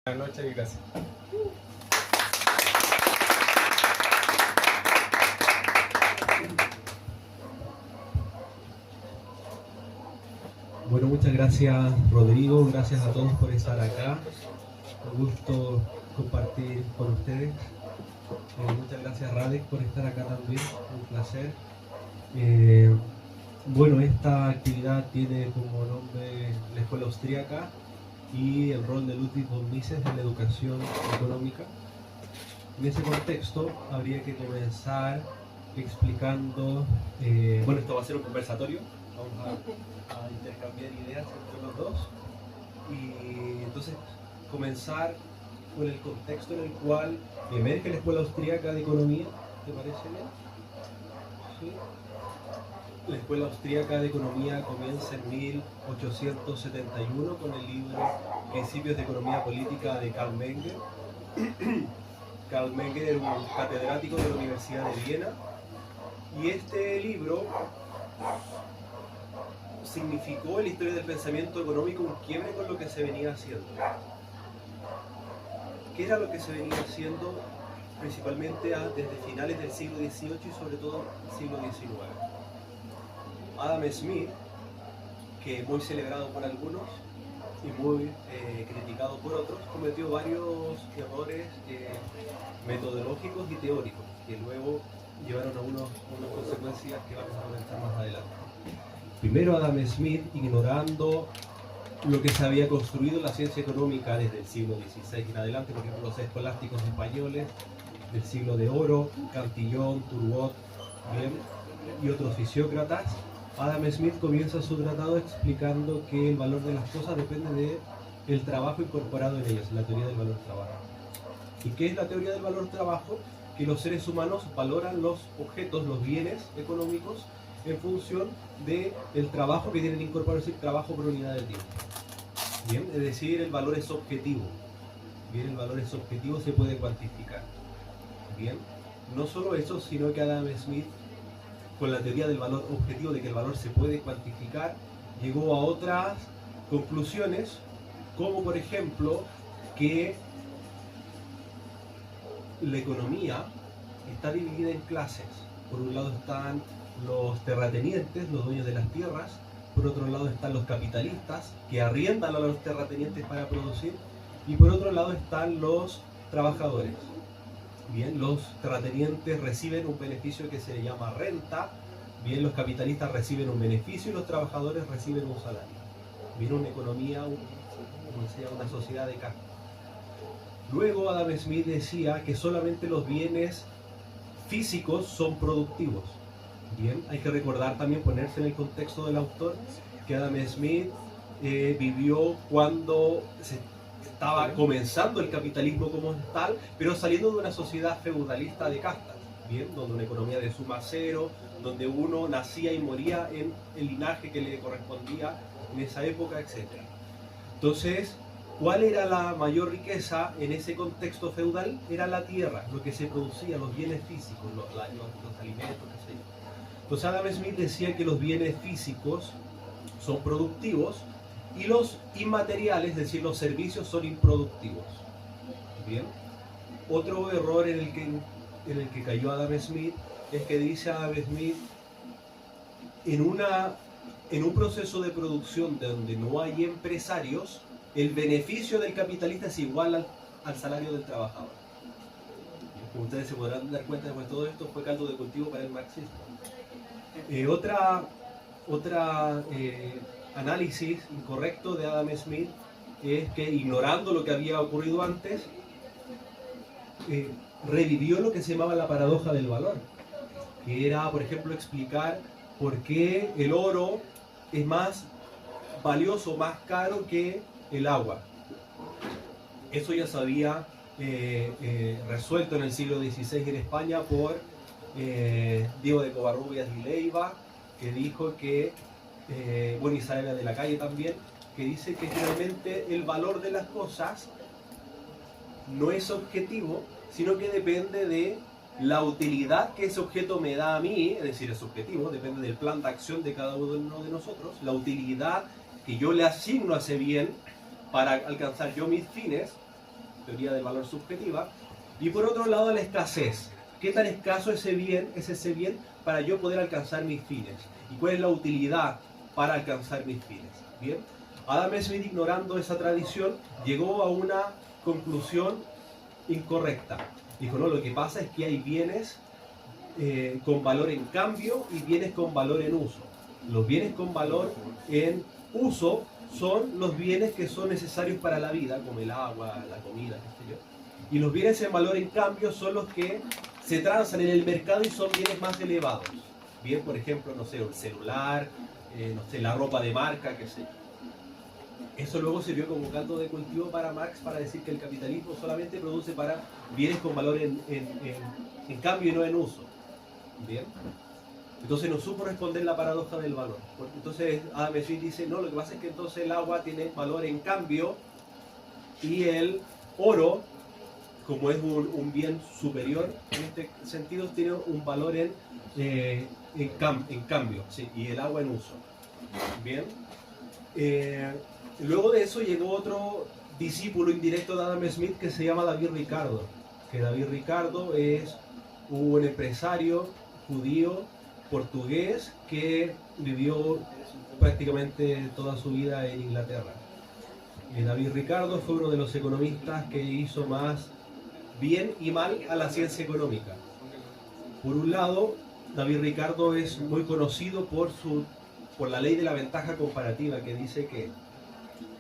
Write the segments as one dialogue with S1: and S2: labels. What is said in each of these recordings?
S1: Buenas noches y gracias.
S2: Bueno, muchas gracias Rodrigo, gracias a todos por estar acá. Un gusto compartir con ustedes. Muchas gracias Radek por estar acá también, un placer. Bueno, esta actividad tiene como nombre la Escuela Austríaca y el rol de Ludwig von Mises en la educación económica. En ese contexto habría que comenzar explicando, bueno, esto va a ser un conversatorio, vamos a intercambiar ideas entre los dos y entonces comenzar con el contexto en el cual emerge la Escuela Austríaca de Economía. ¿Te parece bien? ¿Sí? La Escuela Austríaca de Economía comienza en 1871 con el libro Principios de Economía Política de Karl Menger. Karl Menger era un catedrático de la Universidad de Viena y este libro significó en la historia del pensamiento económico un quiebre con lo que se venía haciendo. ¿Qué era lo que se venía haciendo principalmente desde finales del siglo XVIII y sobre todo el siglo XIX? Adam Smith, que es muy celebrado por algunos y muy criticado por otros, cometió varios errores metodológicos y teóricos que luego llevaron a unas consecuencias que vamos a comentar más adelante. Primero, Adam Smith, ignorando lo que se había construido en la ciencia económica desde el siglo XVI en adelante, por ejemplo, los escolásticos españoles del siglo de oro, Cantillon, Turgot, bien, y otros fisiócratas. Adam Smith comienza su tratado explicando que el valor de las cosas depende del trabajo incorporado en ellas, la teoría del valor trabajo. ¿Y qué es la teoría del valor trabajo? Que los seres humanos valoran los objetos, los bienes económicos, en función del trabajo que tienen incorporado, es decir, trabajo por unidad de tiempo. Bien, es decir, el valor es objetivo. Bien, el valor es objetivo, se puede cuantificar. Bien, no solo eso, sino que Adam Smith, con la teoría del valor objetivo, de que el valor se puede cuantificar, llegó a otras conclusiones, como por ejemplo que la economía está dividida en clases. Por un lado están los terratenientes, los dueños de las tierras; por otro lado están los capitalistas, que arriendan a los terratenientes para producir; y por otro lado están los trabajadores. Bien, los terratenientes reciben un beneficio que se llama renta, bien, los capitalistas reciben un beneficio y los trabajadores reciben un salario. Bien, una economía, una sociedad de castas. Luego Adam Smith decía que solamente los bienes físicos son productivos. Bien, hay que recordar también, ponerse en el contexto del autor, que Adam Smith vivió cuando se estaba comenzando el capitalismo como tal, pero saliendo de una sociedad feudalista de castas, bien, donde una economía de suma cero, donde uno nacía y moría en el linaje que le correspondía en esa época, etc. Entonces, ¿cuál era la mayor riqueza en ese contexto feudal? Era la tierra, lo que se producía, los bienes físicos, los alimentos, qué sé yo. Entonces Adam Smith decía que los bienes físicos son productivos y los inmateriales, es decir, los servicios, son improductivos. Bien. Otro error en el que cayó Adam Smith es que dice Adam Smith, en un proceso de producción donde no hay empresarios, el beneficio del capitalista es igual al salario del trabajador. Como ustedes se podrán dar cuenta, pues todo esto fue caldo de cultivo para el marxismo. Otra análisis incorrecto de Adam Smith es que, ignorando lo que había ocurrido antes, revivió lo que se llamaba la paradoja del valor, que era, por ejemplo, explicar por qué el oro es más valioso, más caro que el agua. Eso ya se había resuelto en el siglo XVI en España por Diego de Covarrubias y Leiva, que dijo que, bueno, Isabela de la Calle también, que dice que finalmente el valor de las cosas no es objetivo, sino que depende de la utilidad que ese objeto me da a mí, es decir, es subjetivo, depende del plan de acción de cada uno de nosotros, la utilidad que yo le asigno a ese bien para alcanzar yo mis fines, teoría del valor subjetiva. Y por otro lado, la escasez. ¿Qué tan escaso es ese bien para yo poder alcanzar mis fines? ¿Y cuál es la utilidad para alcanzar mis fines? Bien, Adam Smith, ignorando esa tradición, llegó a una conclusión incorrecta. Dijo, no, lo que pasa es que hay bienes con valor en cambio y bienes con valor en uso. Los bienes con valor en uso son los bienes que son necesarios para la vida, como el agua, la comida, qué sé yo. Y los bienes en valor en cambio son los que se transan en el mercado y son bienes más elevados. Bien, por ejemplo, no sé, el celular, no sé, la ropa de marca, qué sé yo. Eso luego sirvió como caldo de cultivo para Marx para decir que el capitalismo solamente produce para bienes con valor en cambio y no en uso. Bien. Entonces no supo responder la paradoja del valor. Entonces Adam Smith dice, no, lo que pasa es que entonces el agua tiene valor en cambio y el oro, como es un bien superior en este sentido, tiene un valor en cambio, ¿sí? Y el agua en uso. Bien. Luego de eso llegó otro discípulo indirecto de Adam Smith que se llama David Ricardo. Que David Ricardo es un empresario judío portugués que vivió prácticamente toda su vida en Inglaterra. David Ricardo fue uno de los economistas que hizo más bien y mal a la ciencia económica. Por un lado, David Ricardo es muy conocido por la ley de la ventaja comparativa, que dice que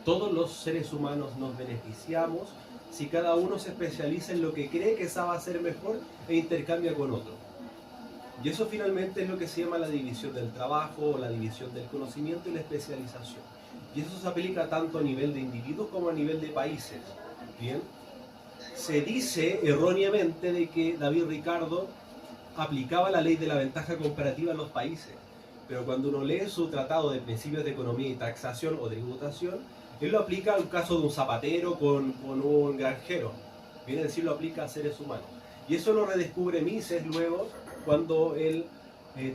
S2: todos los seres humanos nos beneficiamos si cada uno se especializa en lo que cree que sabe hacer mejor e intercambia con otro. Y eso finalmente es lo que se llama la división del trabajo, la división del conocimiento y la especialización. Y eso se aplica tanto a nivel de individuos como a nivel de países. Bien, se dice erróneamente de que David Ricardo aplicaba la ley de la ventaja comparativa en los países, pero cuando uno lee su tratado de principios de economía y taxación o tributación, él lo aplica al caso de un zapatero con un granjero. Viene a decir, lo aplica a seres humanos. Y eso lo redescubre Mises luego cuando él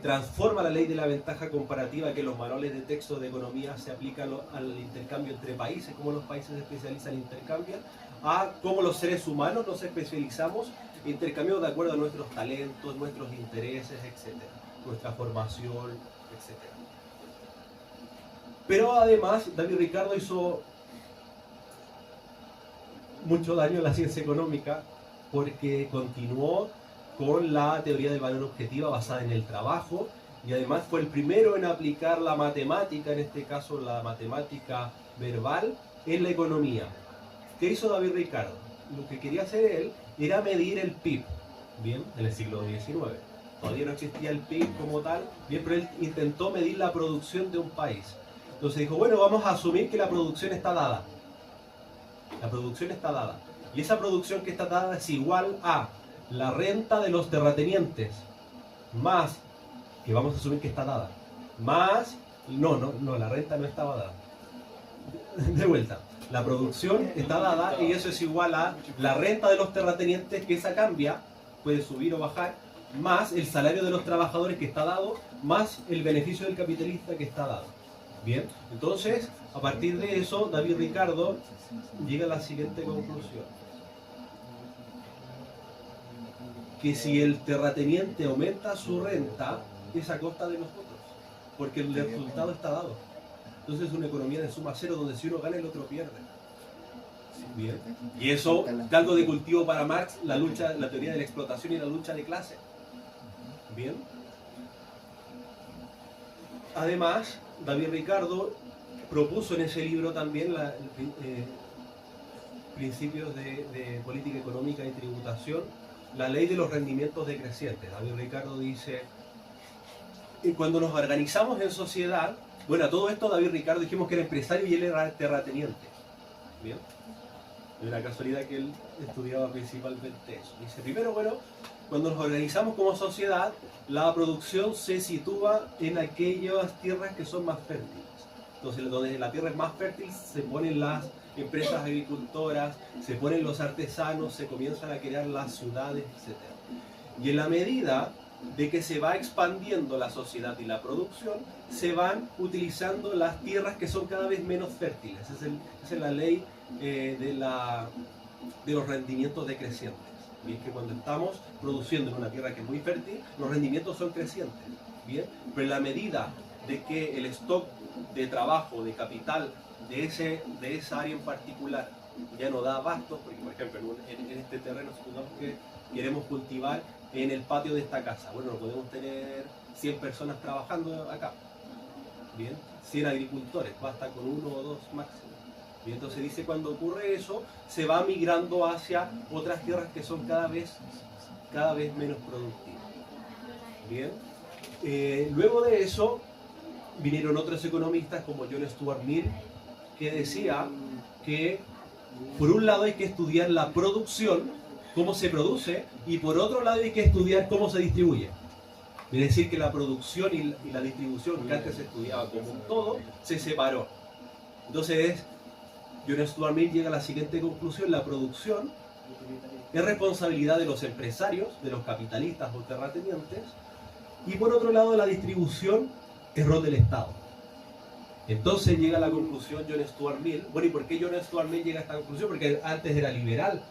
S2: transforma la ley de la ventaja comparativa, que en los manuales de texto de economía se aplica al intercambio entre países, cómo los países se especializan en intercambio, a cómo los seres humanos nos especializamos, intercambiamos de acuerdo a nuestros talentos, nuestros intereses, etc. Nuestra formación, etc. Pero además, David Ricardo hizo mucho daño a la ciencia económica porque continuó con la teoría del valor objetiva basada en el trabajo y además fue el primero en aplicar la matemática, en este caso la matemática verbal, en la economía. ¿Qué hizo David Ricardo? Lo que quería hacer él era medir el PIB, bien, en el siglo XIX. Todavía no existía el PIB como tal, bien, pero él intentó medir la producción de un país. Entonces dijo, bueno, vamos a asumir que la producción está dada. La producción está dada. Y esa producción que está dada es igual a la renta de los terratenientes, más, que vamos a asumir que está dada, más, no, la renta no estaba dada. De vuelta, la producción está dada y eso es igual a la renta de los terratenientes, que esa cambia, puede subir o bajar, más el salario de los trabajadores que está dado, más el beneficio del capitalista que está dado. Bien, entonces, a partir de eso, David Ricardo llega a la siguiente conclusión. Que si el terrateniente aumenta su renta, es a costa de nosotros, porque el resultado está dado. Entonces es una economía de suma cero, donde si uno gana, el otro pierde. Bien. Y eso, caldo de cultivo para Marx, la teoría de la explotación y la lucha de clase. Bien. Además, David Ricardo propuso en ese libro también principios de política económica y tributación, la ley de los rendimientos decrecientes. David Ricardo dice, cuando nos organizamos en sociedad, bueno, a todo esto David Ricardo dijimos que era empresario y él era terrateniente. Bien. Es una casualidad que él estudiaba principalmente eso. Dice, primero, bueno, cuando nos organizamos como sociedad, la producción se sitúa en aquellas tierras que son más fértiles. Entonces, donde la tierra es más fértil, se ponen las empresas agricultoras, se ponen los artesanos, se comienzan a crear las ciudades, etc. Y en la medida de que se va expandiendo la sociedad y la producción, se van utilizando las tierras que son cada vez menos fértiles. Esa es la ley de la de los rendimientos decrecientes. Bien, que cuando estamos produciendo en una tierra que es muy fértil, los rendimientos son crecientes. Bien, pero en la medida de que el stock de trabajo, de capital, de esa área en particular ya no da abasto, porque por ejemplo en este terreno supongamos que queremos cultivar en el patio de esta casa, bueno, no podemos tener 100 personas trabajando acá, bien, 100 agricultores, basta con 1 o 2 máximo. Y entonces dice, cuando ocurre eso, se va migrando hacia otras tierras que son cada vez menos productivas. Bien. Luego de eso, vinieron otros economistas como John Stuart Mill, que decía que por un lado hay que estudiar la producción, cómo se produce, y por otro lado hay que estudiar cómo se distribuye. Es decir, que la producción y la distribución, que antes se estudiaba como un todo, se separó. Entonces, John Stuart Mill llega a la siguiente conclusión: la producción es responsabilidad de los empresarios, de los capitalistas o terratenientes, y por otro lado la distribución es rol del Estado. Entonces llega a la conclusión John Stuart Mill. Bueno, ¿y por qué John Stuart Mill llega a esta conclusión? Porque antes era liberal,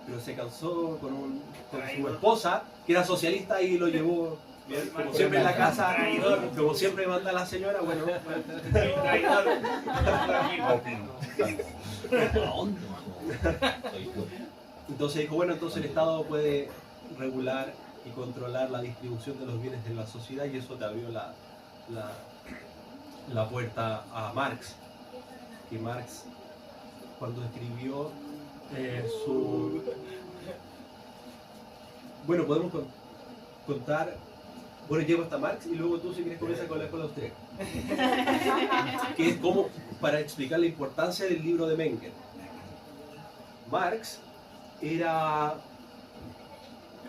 S2: pero se casó con su esposa, que era socialista, y lo llevó... Bien, como siempre en la casa, como siempre manda la señora, bueno, traidor. Entonces dijo, bueno, entonces el Estado puede regular y controlar la distribución de los bienes de la sociedad, y eso te abrió la puerta a Marx. Que Marx, cuando escribió su... Bueno, podemos contar... Bueno, llego hasta Marx y luego tú, si quieres, comienzas con la escuela austríaca. Que es como para explicar la importancia del libro de Mengele. Marx era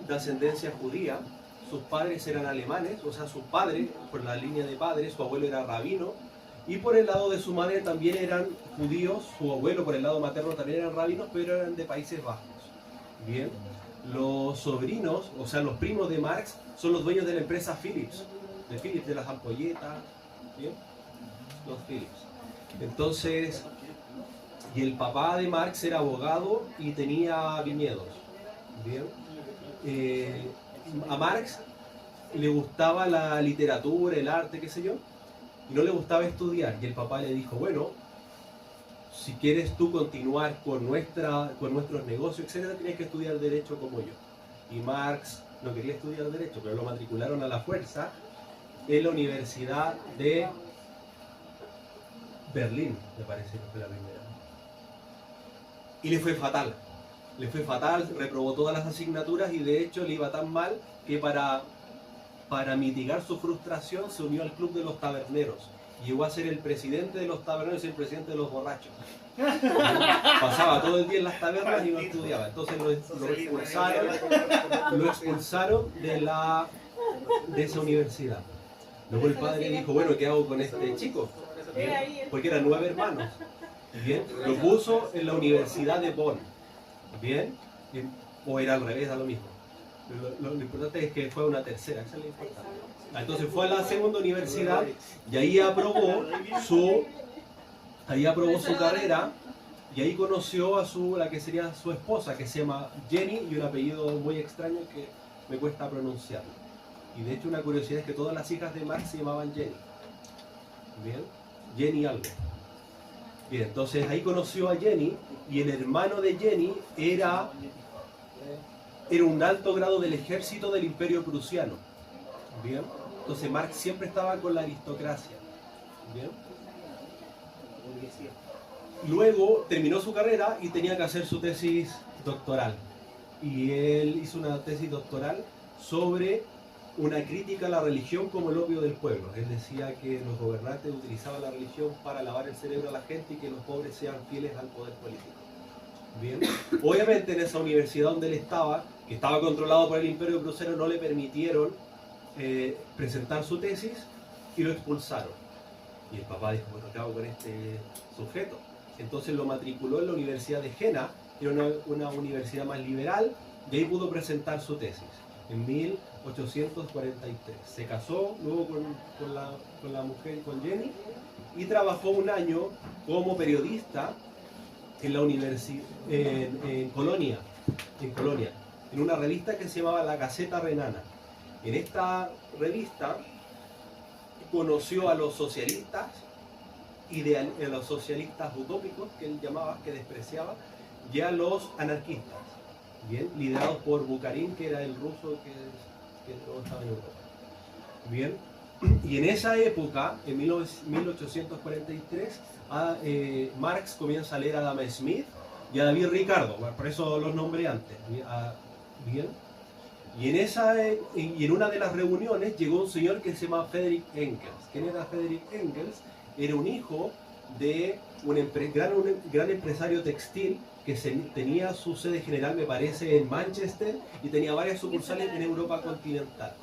S2: de ascendencia judía, sus padres eran alemanes, o sea, su padre, por la línea de padres, su abuelo era rabino, y por el lado de su madre también eran judíos, su abuelo por el lado materno también eran rabinos, pero eran de Países Bajos. Bien. Los sobrinos, o sea, los primos de Marx, son los dueños de la empresa Philips, de las ampolletas, ¿bien? Los Philips. Entonces, y el papá de Marx era abogado y tenía viñedos, ¿bien? A Marx le gustaba la literatura, el arte, qué sé yo, y no le gustaba estudiar, y el papá le dijo, bueno, si quieres tú continuar con nuestros negocios, etcétera, tienes que estudiar Derecho como yo. Y Marx no quería estudiar Derecho, pero lo matricularon a la fuerza en la Universidad de Berlín, me parece que fue la primera. Y le fue fatal, reprobó todas las asignaturas, y de hecho le iba tan mal que para mitigar su frustración se unió al club de los taberneros. Llegó a ser el presidente de los taberneros y el presidente de los borrachos. Pasaba todo el día en las tabernas y no estudiaba. Entonces lo expulsaron de esa universidad. Luego el padre dijo, bueno, ¿qué hago con este chico? ¿Bien? Porque eran 9 hermanos. ¿Bien? Lo puso en la Universidad de Bonn. ¿Bien? O era al revés, da lo mismo. Lo importante es que fue una tercera, esa es la importancia. Entonces fue a la segunda universidad y ahí aprobó su carrera, y ahí conoció a la que sería su esposa, que se llama Jenny, y un apellido muy extraño que me cuesta pronunciarlo. Y de hecho una curiosidad es que todas las hijas de Marx se llamaban Jenny. ¿Bien? Jenny algo. Bien, entonces ahí conoció a Jenny, y el hermano de Jenny era un alto grado del ejército del Imperio Prusiano. Bien. Entonces Marx siempre estaba con la aristocracia. Bien. Luego terminó su carrera y tenía que hacer su tesis doctoral. Y él hizo una tesis doctoral sobre una crítica a la religión como el opio del pueblo. Él decía que los gobernantes utilizaban la religión para lavar el cerebro a la gente y que los pobres sean fieles al poder político. Bien. Obviamente en esa universidad donde él estaba, que estaba controlado por el Imperio Prusiano, no le permitieron presentar su tesis y lo expulsaron. Y el papá dijo, bueno, ¿qué hago con este sujeto? Entonces lo matriculó en la Universidad de Jena, que era una universidad más liberal, y ahí pudo presentar su tesis en 1843. Se casó luego con la mujer, con Jenny, y trabajó un año como periodista en la en Colonia, en una revista que se llamaba La Gaceta Renana. En esta revista conoció a los socialistas, a los socialistas utópicos, que él llamaba, que despreciaba, y a los anarquistas, bien, liderados por Bukharin, que era el ruso que estaba en Europa. Bien, y en esa época, en 1843, Marx comienza a leer a Adam Smith y a David Ricardo, por eso los nombré antes. Bien, y en una de las reuniones llegó un señor que se llama Friedrich Engels. ¿Quién era Friedrich Engels? Era un hijo de un gran empresario textil que tenía su sede general, me parece, en Manchester, y tenía varias sucursales en Europa continental.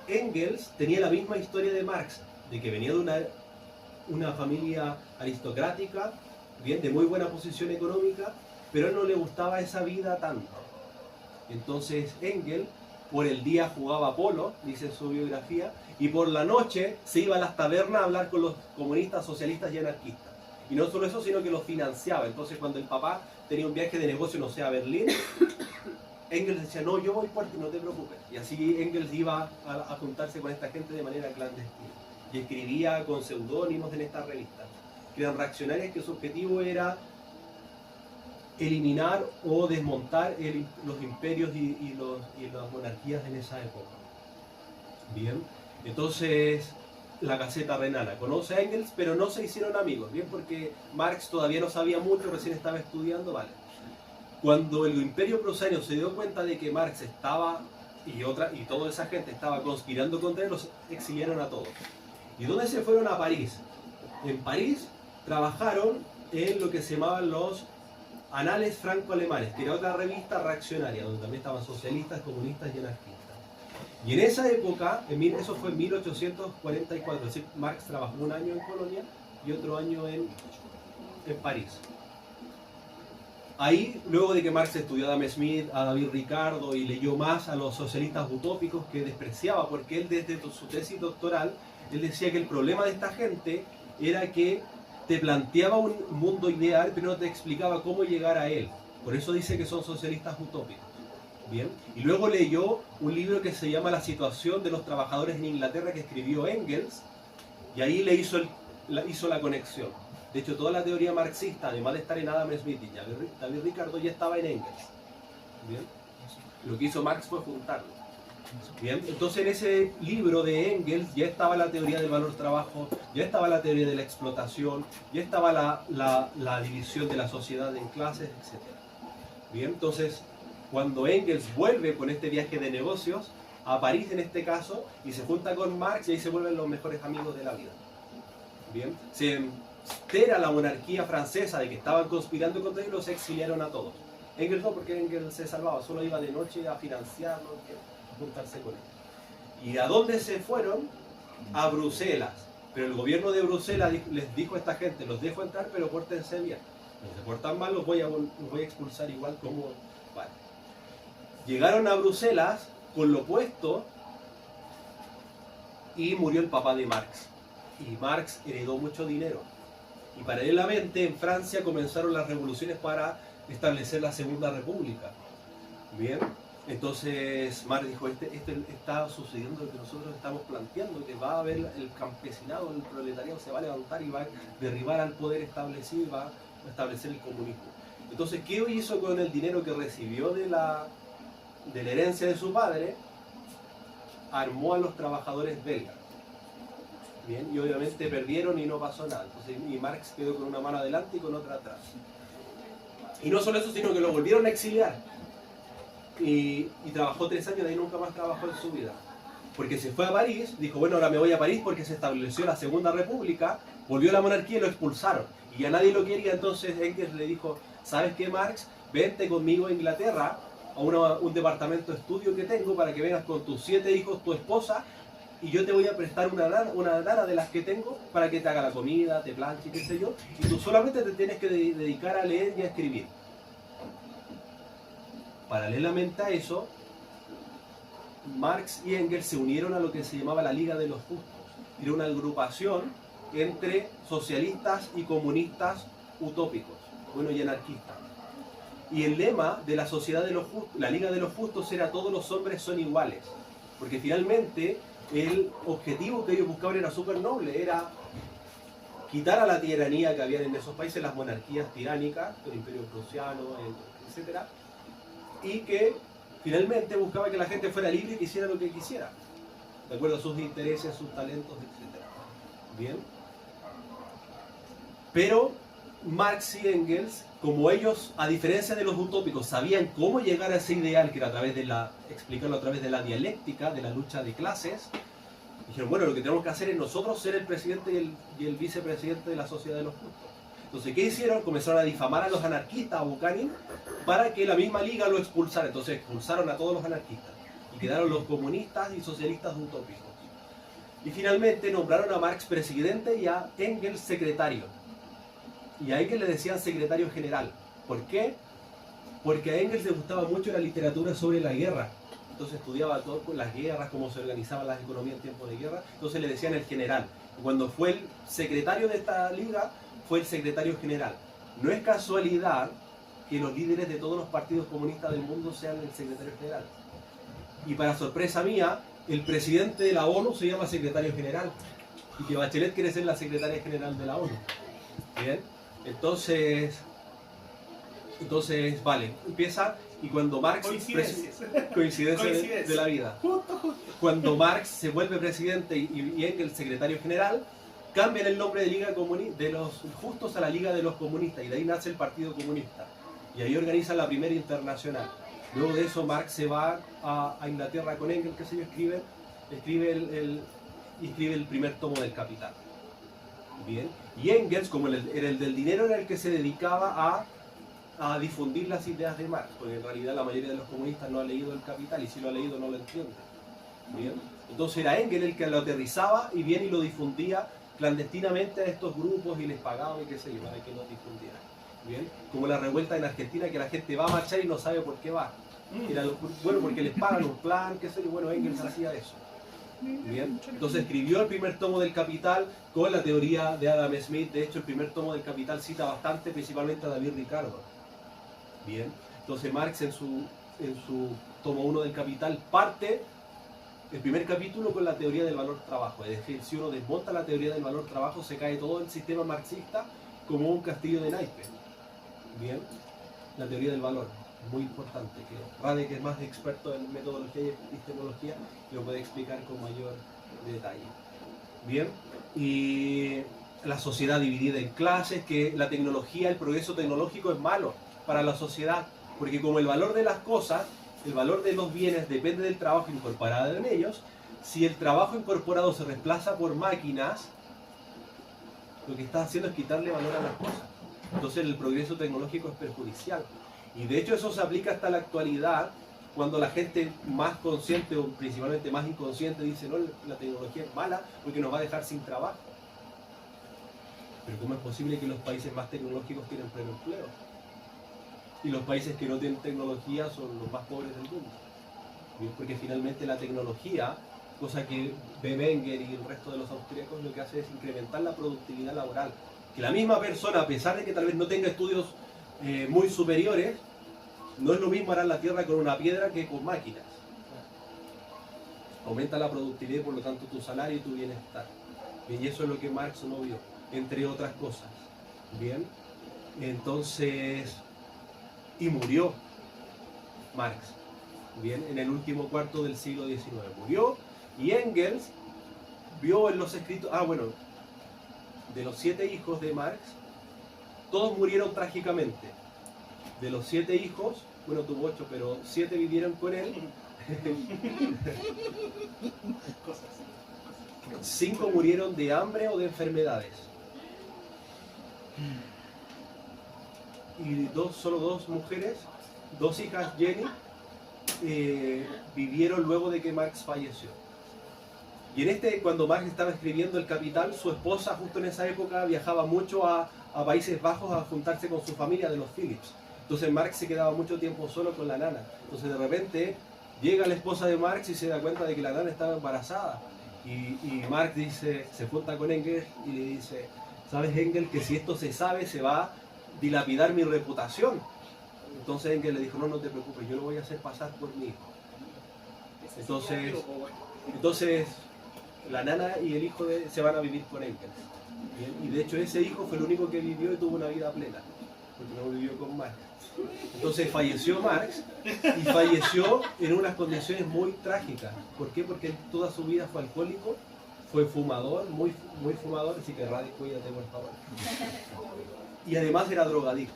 S2: Engels tenía la misma historia de Marx, de que venía de una familia aristocrática, bien, de muy buena posición económica, pero a él no le gustaba esa vida tanto. Entonces Engels por el día jugaba polo, dice en su biografía, y por la noche se iba a las tabernas a hablar con los comunistas, socialistas y anarquistas. Y no solo eso, sino que los financiaba. Entonces cuando el papá tenía un viaje de negocio, no sé, a Berlín, Engels decía, no, yo voy por ti, no te preocupes. Y así Engels iba a juntarse con esta gente de manera clandestina. Y escribía con seudónimos en estas revistas, que eran reaccionarias, que su objetivo era eliminar o desmontar los imperios y las monarquías en esa época. Bien, entonces la Gaceta Renana conoce a Engels, pero no se hicieron amigos, bien, porque Marx todavía no sabía mucho, recién estaba estudiando, vale. Cuando el Imperio Prusiano se dio cuenta de que Marx estaba y toda esa gente estaba conspirando contra él, los exiliaron a todos. ¿Y dónde se fueron? A París. En París trabajaron en lo que se llamaban los Anales Franco-Alemanes, que era otra revista reaccionaria, donde también estaban socialistas, comunistas y anarquistas. Y en esa época, eso fue en 1844, es decir, Marx trabajó un año en Colonia y otro año en París. Ahí, luego de que Marx estudió a Adam Smith, a David Ricardo y leyó más a los socialistas utópicos que despreciaba, porque él desde su tesis doctoral, él decía que el problema de esta gente era que te planteaba un mundo ideal, pero no te explicaba cómo llegar a él. Por eso dice que son socialistas utópicos. Bien. Y luego leyó un libro que se llama La situación de los trabajadores en Inglaterra, que escribió Engels, y ahí le hizo la conexión. De hecho, toda la teoría marxista, además de estar en Adam Smith y David Ricardo, ya estaba en Engels. Bien. Lo que hizo Marx fue juntarlo. Bien, entonces en ese libro de Engels ya estaba la teoría del valor-trabajo, ya estaba la teoría de la explotación, ya estaba la división de la sociedad en clases, etc. Bien, entonces cuando Engels vuelve con este viaje de negocios a París en este caso y se junta con Marx, y ahí se vuelven los mejores amigos de la vida. Bien, se entera la monarquía francesa de que estaban conspirando contra él y los exiliaron a todos. Engels no, porque Engels se salvaba, solo iba de noche a financiarlo, juntarse con él. ¿Y a dónde se fueron? A Bruselas. Pero el gobierno de Bruselas les dijo a esta gente, los dejo entrar, pero pórtense bien. Si se portan mal, los voy a expulsar igual como... Vale. Llegaron a Bruselas con lo puesto y murió el papá de Marx. Y Marx heredó mucho dinero. Y paralelamente en Francia comenzaron las revoluciones para establecer la Segunda República. Bien. Entonces Marx dijo, esto está sucediendo lo que nosotros estamos planteando, que va a haber el campesinado, el proletariado se va a levantar y va a derribar al poder establecido y va a establecer el comunismo. Entonces, ¿qué hizo con el dinero que recibió de la herencia de su padre? Armó a los trabajadores belgas. Bien, y obviamente perdieron y no pasó nada. Entonces, y Marx quedó con una mano adelante y con otra atrás. Y no solo eso, sino que lo volvieron a exiliar. Y trabajó 3 años, de ahí nunca más trabajó en su vida. Porque se fue a París, dijo, bueno, ahora me voy a París porque se estableció la Segunda República, volvió la monarquía y lo expulsaron. Y ya nadie lo quería, entonces Engels le dijo, ¿sabes qué, Marx? Vente conmigo a Inglaterra, a un departamento de estudio que tengo, para que vengas con tus 7 hijos, tu esposa, y yo te voy a prestar una nana de las que tengo para que te haga la comida, te planche, qué sé yo, y tú solamente te tienes que dedicar a leer y a escribir. Paralelamente a eso, Marx y Engels se unieron a lo que se llamaba la Liga de los Justos. Era una agrupación entre socialistas y comunistas utópicos. bueno, y anarquista. Y el lema de la sociedad de los justos, la Liga de los Justos, era todos los hombres son iguales. Porque finalmente el objetivo que ellos buscaban era súper noble, era quitar a la tiranía que habían en esos países, las monarquías tiránicas, el imperio prusiano, etc. Y que finalmente buscaba que la gente fuera libre y que hiciera lo que quisiera, de acuerdo a sus intereses, sus talentos, etc. Bien. Pero Marx y Engels, como ellos, a diferencia de los utópicos, sabían cómo llegar a ese ideal, que era a través de explicarlo a través de la dialéctica, de la lucha de clases, dijeron, bueno, lo que tenemos que hacer es nosotros ser el presidente y el vicepresidente de la sociedad de los justos. Entonces, ¿qué hicieron? Comenzaron a difamar a los anarquistas, a Buchanan, para que la misma liga lo expulsara. Entonces expulsaron a todos los anarquistas y quedaron los comunistas y socialistas utópicos. Y finalmente nombraron a Marx presidente y a Engels secretario. Y a Engels le decían secretario general. ¿Por qué? Porque a Engels le gustaba mucho la literatura sobre la guerra. Entonces estudiaba todo, las guerras, cómo se organizaban las economías en tiempos de guerra. Entonces le decían el general. Y cuando fue el secretario de esta liga, fue el secretario general. No es casualidad que los líderes de todos los partidos comunistas del mundo sean el secretario general. Y para sorpresa mía, el presidente de la ONU se llama secretario general. Y que Bachelet quiere ser la secretaria general de la ONU. Bien. Entonces, vale, empieza, y cuando Marx... Coincidencias de la vida. Cuando Marx se vuelve presidente y Engels secretario general, cambian el nombre de Liga de los Justos a la Liga de los Comunistas, y de ahí nace el Partido Comunista. Y ahí organizan la primera internacional. Luego de eso Marx se va a Inglaterra con Engels, que se yo, escribe el primer tomo del Capital. Bien. Y Engels, como era el del dinero, era el que se dedicaba a difundir las ideas de Marx, porque en realidad la mayoría de los comunistas no ha leído el Capital, y si lo ha leído no lo entiende. Bien. Entonces era Engels el que lo aterrizaba y bien y lo difundía clandestinamente a estos grupos y les pagaba y qué sé yo, para que lo difundieran. Bien. Como la revuelta en Argentina, que la gente va a marchar y no sabe por qué va. Era bueno, porque les pagan un plan, qué sé yo, bueno, Engels hacía eso. Bien. Entonces escribió el primer tomo del Capital con la teoría de Adam Smith. De hecho, el primer tomo del Capital cita bastante, principalmente a David Ricardo. Bien. Entonces Marx en su tomo 1 del Capital parte el primer capítulo con la teoría del valor trabajo. Es decir, si uno desmonta la teoría del valor trabajo, se cae todo el sistema marxista como un castillo de naipes. Bien. La teoría del valor. Muy importante, que Rade, que es más experto en metodología y epistemología, lo puede explicar con mayor detalle. Bien, y la sociedad dividida en clases, que la tecnología, el progreso tecnológico es malo para la sociedad, porque como el valor de las cosas, el valor de los bienes depende del trabajo incorporado en ellos, si el trabajo incorporado se reemplaza por máquinas, lo que está haciendo es quitarle valor a las cosas. Entonces el progreso tecnológico es perjudicial. Y de hecho eso se aplica hasta la actualidad, cuando la gente más consciente o principalmente más inconsciente dice no, la tecnología es mala porque nos va a dejar sin trabajo. Pero ¿cómo es posible que los países más tecnológicos tienen pleno empleo? Y los países que no tienen tecnología son los más pobres del mundo. ¿Bien? Porque finalmente la tecnología, cosa que Wenger y el resto de los austríacos lo que hace es incrementar la productividad laboral. Que la misma persona, a pesar de que tal vez no tenga estudios muy superiores, no es lo mismo arar la tierra con una piedra que con máquinas. Aumenta la productividad y por lo tanto tu salario y tu bienestar. Bien, y eso es lo que Marx no vio, entre otras cosas. Bien, entonces, y murió Marx, bien, en el último cuarto del siglo XIX. Murió, y Engels vio en los escritos, de los 7 hijos de Marx, todos murieron trágicamente. De los 7 hijos, bueno, tuvo 8, pero 7 vivieron con él. 5 murieron de hambre o de enfermedades. Y solo 2 mujeres, 2 hijas, Jenny, vivieron luego de que Marx falleció. Y cuando Marx estaba escribiendo El Capital, su esposa justo en esa época viajaba mucho a Países Bajos a juntarse con su familia de los Phillips. Entonces Marx se quedaba mucho tiempo solo con la nana. Entonces de repente llega la esposa de Marx y se da cuenta de que la nana estaba embarazada. Y Marx se junta con Engels y le dice, ¿sabes, Engels, que si esto se sabe se va dilapidar mi reputación. Entonces Engels le dijo, no, no te preocupes, yo lo voy a hacer pasar por mi hijo. Entonces la nana y el hijo se van a vivir con Engels. Bien, y de hecho ese hijo fue el único que vivió y tuvo una vida plena, porque no vivió con Marx. Entonces falleció Marx y falleció en unas condiciones muy trágicas. ¿Por qué? Porque él toda su vida fue alcohólico, fue fumador, muy fumador, así que Radio, cuídate por favor. Y además era drogadicto.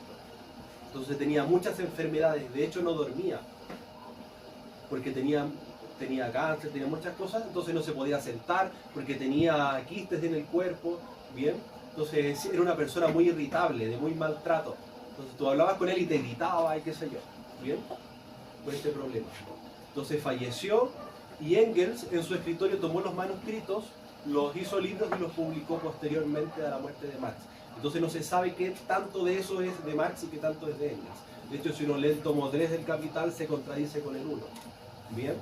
S2: Entonces tenía muchas enfermedades, de hecho no dormía, porque tenía cáncer, tenía muchas cosas, entonces no se podía sentar, porque tenía quistes en el cuerpo, ¿bien? Entonces era una persona muy irritable, de muy maltrato. Entonces tú hablabas con él y te gritaba y qué sé yo, ¿bien? Por este problema. Entonces falleció y Engels en su escritorio tomó los manuscritos, los hizo libros y los publicó posteriormente a la muerte de Marx. Entonces no se sabe qué tanto de eso es de Marx y qué tanto es de Engels. De hecho, si uno lee el tomo 3 del Capital, se contradice con el 1. ¿Bien?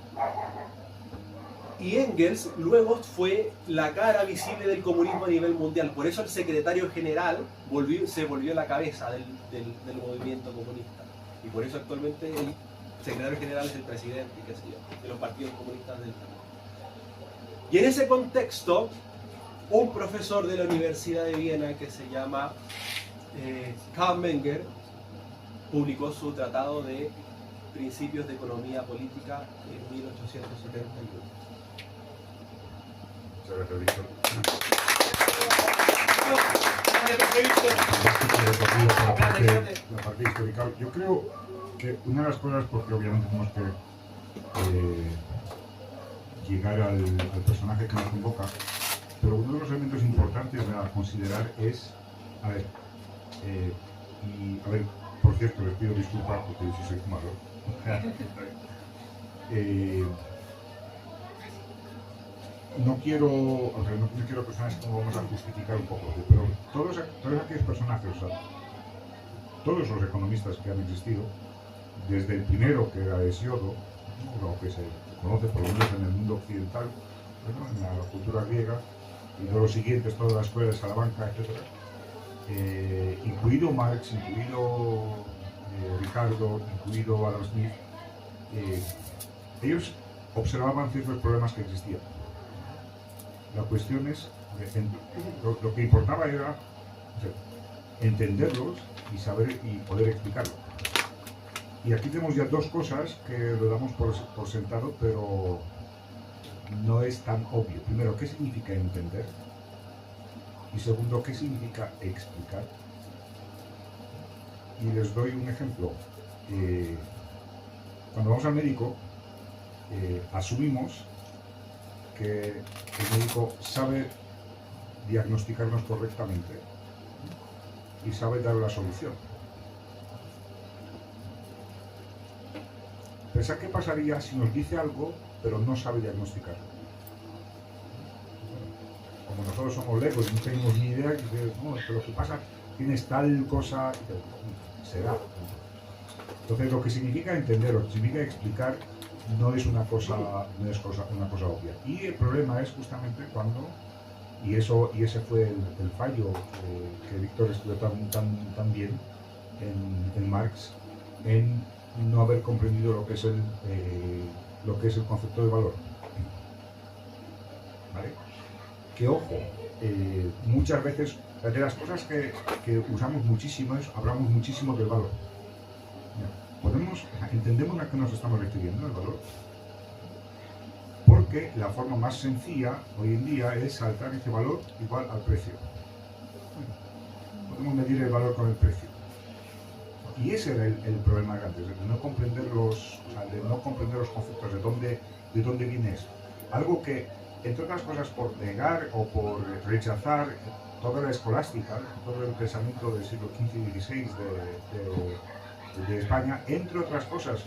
S2: Y Engels luego fue la cara visible del comunismo a nivel mundial. Por eso el secretario general se volvió la cabeza del movimiento comunista. Y por eso actualmente el secretario general es el presidente, qué sé yo, de los partidos comunistas del mundo. Y en ese contexto, un profesor de la Universidad de Viena que se llama Karl Menger publicó su tratado de Principios de Economía Política en 1871.
S1: Muchas gracias, Víctor. La parte histórica. Yo creo que una de las cosas, porque obviamente tenemos que llegar al personaje que nos convoca, pero uno de los elementos importantes a considerar es, por cierto, les pido disculpas porque yo sí soy fumador. No quiero personajes como vamos a justificar un poco, pero todos aquellos personajes, o sea, todos los economistas que han existido, desde el primero que era Hesiodo, lo que se conoce por lo menos en el mundo occidental, bueno, en la cultura griega, y luego los siguientes, toda la escuela de Salamanca, etc., incluido Marx, incluido Ricardo, incluido Adam Smith, ellos observaban ciertos problemas que existían. La cuestión es, lo que importaba era entenderlos y saber y poder explicarlo. Y aquí tenemos ya dos cosas que lo damos por sentado, pero no es tan obvio. Primero, ¿qué significa entender? Y segundo, ¿qué significa explicar? Y les doy un ejemplo. Cuando vamos al médico, asumimos que el médico sabe diagnosticarnos correctamente y sabe dar la solución. Pensad qué pasaría si nos dice algo, pero no sabe diagnosticarlo. Como nosotros somos legos y no tenemos ni idea, y dices, no, es que lo que pasa, tienes tal cosa, será. Entonces, lo que significa entender, lo que significa explicar, no es una cosa obvia. Y el problema es justamente cuando, y ese fue el fallo que Víctor estudió tan bien en Marx, en no haber comprendido lo que es el concepto de valor. ¿Vale? Que ojo, muchas veces, de las cosas que usamos muchísimo es, hablamos muchísimo del valor. Entendemos a qué nos estamos refiriendo, el valor. Porque la forma más sencilla hoy en día es saltar ese valor igual al precio. Podemos medir el valor con el precio. Y ese era el problema grande, de no comprender los conceptos, de dónde viene eso. Algo que, entre otras cosas, por negar o por rechazar toda la escolástica, todo el pensamiento del siglo XV y XVI de España, entre otras cosas,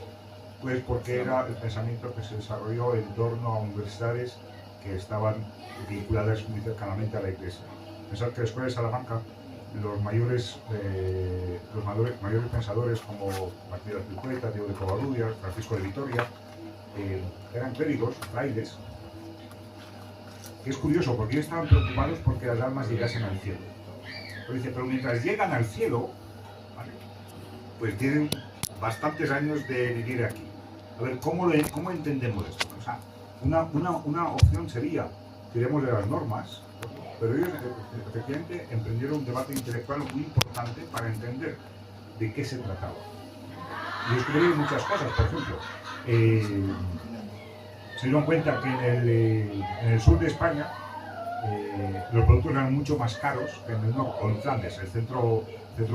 S1: pues porque era el pensamiento que se desarrolló en torno a universidades que estaban vinculadas muy cercanamente a la Iglesia. Pensar que la Escuela de Salamanca, los mayores pensadores como Martín de Azpilicueta, Diego de Covarrubias, Francisco de Vitoria, eran clérigos, frailes. Es curioso, porque ellos estaban preocupados porque las almas llegasen al cielo. Pero dice, pero mientras llegan al cielo, pues tienen bastantes años de vivir aquí. A ver, ¿cómo entendemos esto? O sea, una opción sería, tiremos de las normas, pero ellos efectivamente emprendieron un debate intelectual muy importante para entender de qué se trataba. Y descubrieron muchas cosas, por ejemplo, se dieron cuenta que en el sur de España los productos eran mucho más caros que en el norte, o en Flandes, el centro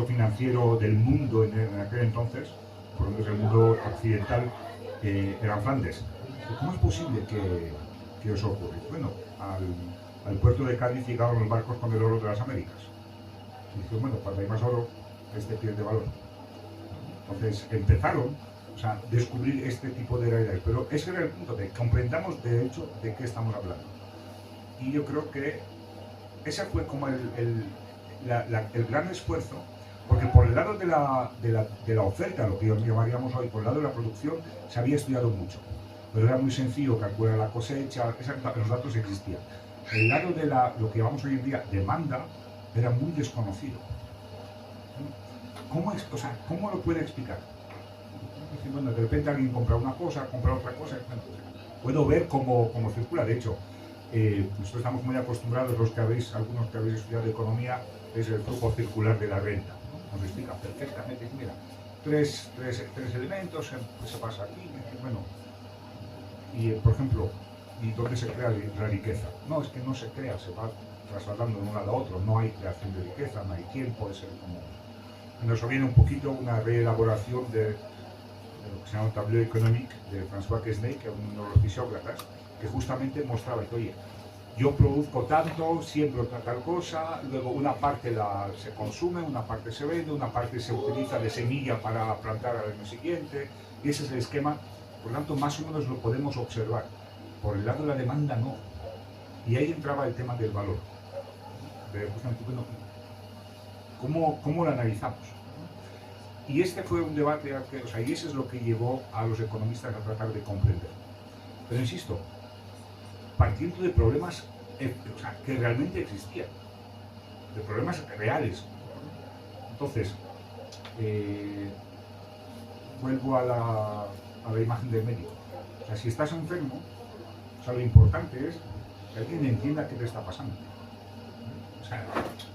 S1: financiero del mundo en aquel entonces, por lo menos el mundo occidental, era Flandes. ¿Cómo es posible que eso ocurra? Bueno, al puerto de Cádiz llegaron los barcos con el oro de las Américas. Y dijeron, bueno, cuando hay más oro, este pierde valor. Entonces empezaron a descubrir este tipo de realidades. Pero ese era el punto, de que comprendamos de hecho de qué estamos hablando. Y yo creo que ese fue como el gran esfuerzo, porque por el lado de la oferta, lo que llamaríamos hoy, por el lado de la producción, se había estudiado mucho. Pero era muy sencillo calcular la cosecha, los datos existían. El lado de lo que llamamos hoy en día demanda era muy desconocido. ¿Cómo lo puede explicar? Bueno, de repente alguien compra una cosa, compra otra cosa. Puedo ver cómo circula. De hecho, nosotros estamos muy acostumbrados, algunos que habéis estudiado economía, es el flujo circular de la renta. Nos explica perfectamente. Mira, tres elementos, se pasa aquí. Bueno, y por ejemplo, ¿y dónde se crea la riqueza? No, es que no se crea, se va trasladando de un lado a otro. No hay creación de riqueza, no hay tiempo, es como... Nos viene un poquito una reelaboración de lo que se llama el Tableau économique de François Quesnay, que es uno de los fisiócratas, que justamente mostraba que, oye, yo produzco tanto, siembro tal cosa, luego una parte se consume, una parte se vende, una parte se utiliza de semilla para plantar al año siguiente, y ese es el esquema. Por lo tanto, más o menos lo podemos observar. Por el lado de la demanda, no. Y ahí entraba el tema del valor. Bueno, ¿cómo lo analizamos? Y este fue un debate, y eso es lo que llevó a los economistas a tratar de comprender. Pero insisto, partiendo de problemas que realmente existían, de problemas reales. Entonces, vuelvo a la imagen del médico. O sea, si estás enfermo, lo importante es que alguien entienda qué te está pasando. O sea,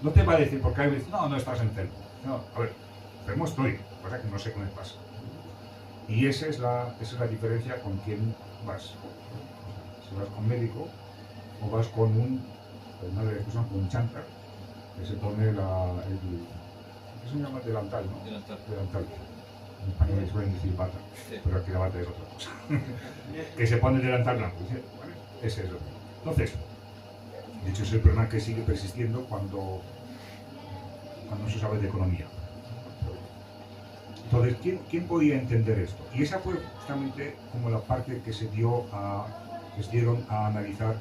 S1: no te va a decir, porque a veces, no estás enfermo. No, a ver, enfermo estoy, cosa que no sé qué me pasa. Y esa es la diferencia con quién vas. Si vas con médico o vas con un chanta que se pone ¿qué se llama? Delantal, ¿no? Delantal. En español suelen decir bata, pero aquí la bata es otra cosa. Que se pone el delantal blanco. Es eso. Entonces, de hecho es el problema que sigue persistiendo cuando no se sabe de economía. Entonces, ¿quién podía entender esto? Y esa fue justamente como la parte que se dieron a analizar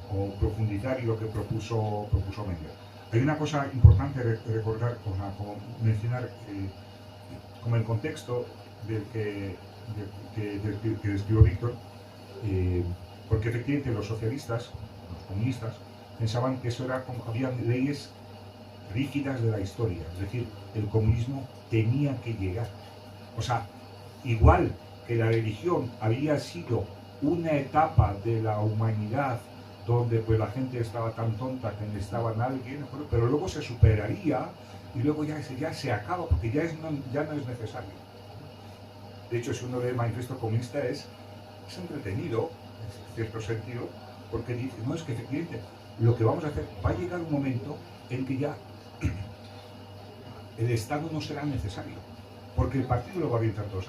S1: o profundizar y lo que propuso Mengele. Hay una cosa importante recordar, como mencionar, como el contexto que describió Víctor, porque efectivamente los socialistas, los comunistas, pensaban que eso era como había leyes rígidas de la historia, es decir, el comunismo tenía que llegar. O sea, igual que la religión había sido una etapa de la humanidad donde pues la gente estaba tan tonta que necesitaban a alguien, pero luego se superaría y luego ya se acaba porque ya no es necesario. De hecho, si uno lee el manifiesto comunista es entretenido, en cierto sentido, porque dice, no, es que efectivamente lo que vamos a hacer, va a llegar un momento en que ya el Estado no será necesario, porque el partido lo va a orientar todo.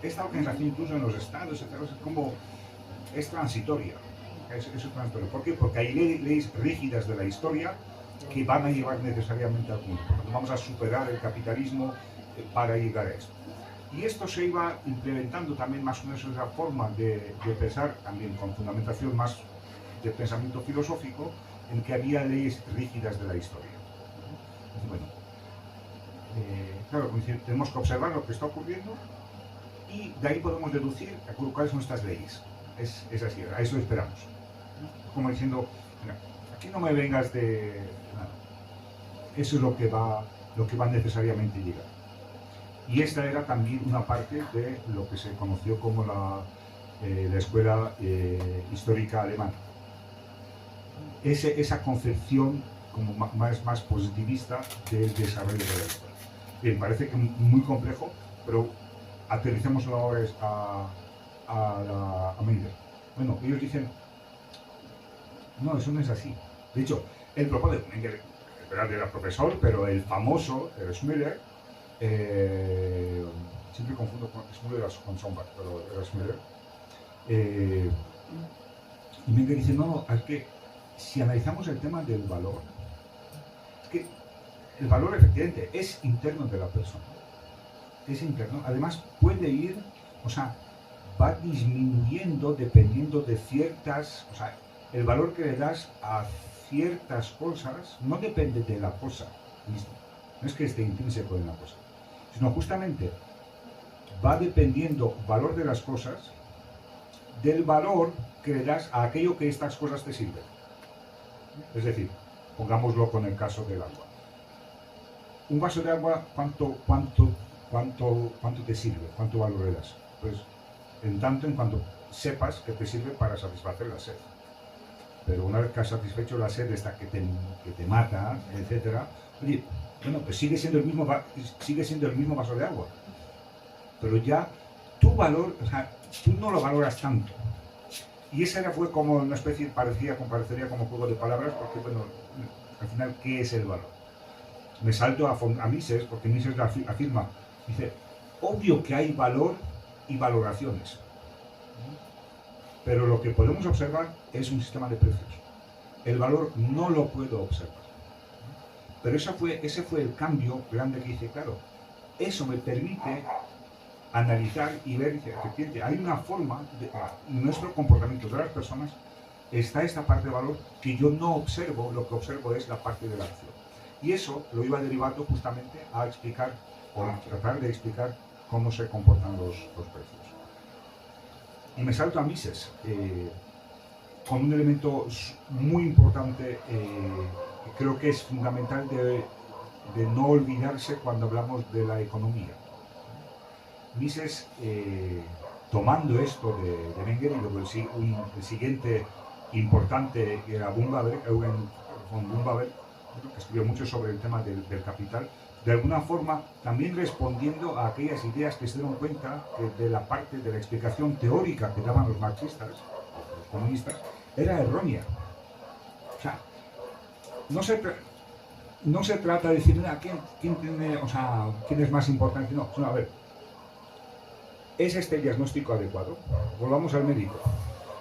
S1: Esta organización incluso en los estados, es transitoria. Es transitorio. ¿Por qué? Porque hay leyes rígidas de la historia que van a llevar necesariamente al punto. Vamos a superar el capitalismo para llegar a esto. Y esto se iba implementando también más o menos esa forma de pensar, también con fundamentación más de pensamiento filosófico, en que había leyes rígidas de la historia. Bueno, claro, tenemos que observar lo que está ocurriendo y de ahí podemos deducir cuáles son nuestras leyes. Es así, a eso esperamos. Como diciendo, mira, aquí no me vengas de nada. Eso es lo que va lo que va necesariamente a llegar. Y esta era también una parte de lo que se conoció como la escuela histórica alemana. Esa concepción como más positivista del desarrollo de la historia. Bien, parece que muy complejo, pero aterricémoslo ahora a Mengele. Bueno, ellos dicen, no, eso no es así. De hecho, el propone Mengele, era profesor, pero el famoso Schmiller, siempre confundo con Schmiller con Schoenberg, pero era Schmiller. Y Mengele dice, no, es que si analizamos el tema del valor, es que el valor efectivamente es interno de la persona, es interno, además puede ir, o sea, va disminuyendo dependiendo de ciertas, o sea, el valor que le das a ciertas cosas no depende de la cosa misma, no es que esté intrínseco en la cosa, sino justamente va dependiendo el valor de las cosas del valor que le das a aquello que estas cosas te sirven. Es decir, pongámoslo con el caso del agua. Un vaso de agua, ¿cuánto te sirve? ¿Cuánto valor le das? Pues en tanto en cuanto sepas que te sirve para satisfacer la sed. Pero una vez que has satisfecho la sed esta que te mata, etcétera, oye, bueno, pues sigue siendo el mismo vaso de agua. Pero ya tu valor, o sea, tú no lo valoras tanto. Y esa fue como una especie, parecería como juego de palabras, porque bueno, al final, ¿qué es el valor? Me salto a Mises, porque Mises afirma, dice, obvio que hay valor y valoraciones, pero lo que podemos observar es un sistema de precios. El valor no lo puedo observar. Pero ese fue el cambio grande que hice, claro. Eso me permite analizar y ver, dice, efectivamente, hay una forma, en nuestro comportamiento de las personas, está esta parte de valor que yo no observo, lo que observo es la parte de la acción. Y eso lo iba derivando justamente a explicar, o a tratar de explicar cómo se comportan los precios. Y me salto a Mises, con un elemento muy importante, que creo que es fundamental de no olvidarse cuando hablamos de la economía. Mises, tomando esto de Mengele, y luego el siguiente importante era Eugen von Buchbinder, que escribió mucho sobre el tema del capital, de alguna forma también respondiendo a aquellas ideas que se dieron cuenta que de la parte de la explicación teórica que daban los marxistas, los comunistas, era errónea. O sea, no se trata de decir, ¿quién es más importante? No, a ver, ¿es este el diagnóstico adecuado? Volvamos al médico.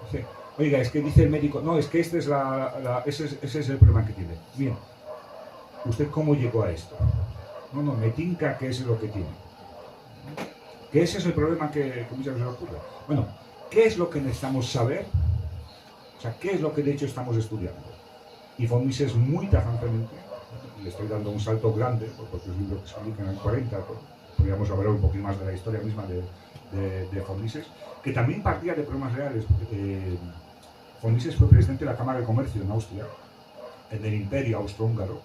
S1: Dice, oiga, es que dice el médico, no, es que este es ese es el problema que tiene. Bien, ¿usted cómo llegó a esto? No, me tinca que ese es lo que tiene. Que ese es el problema que muchas veces ocurre. Bueno, ¿qué es lo que necesitamos saber? O sea, ¿qué es lo que de hecho estamos estudiando? Y von Mises muy tajantemente, le estoy dando un salto grande, porque es un libro que se publica en el 40, podríamos hablar un poquito más de la historia misma de von Mises, que también partía de problemas reales. Von Mises fue presidente de la Cámara de Comercio en Austria, en el Imperio Austrohúngaro,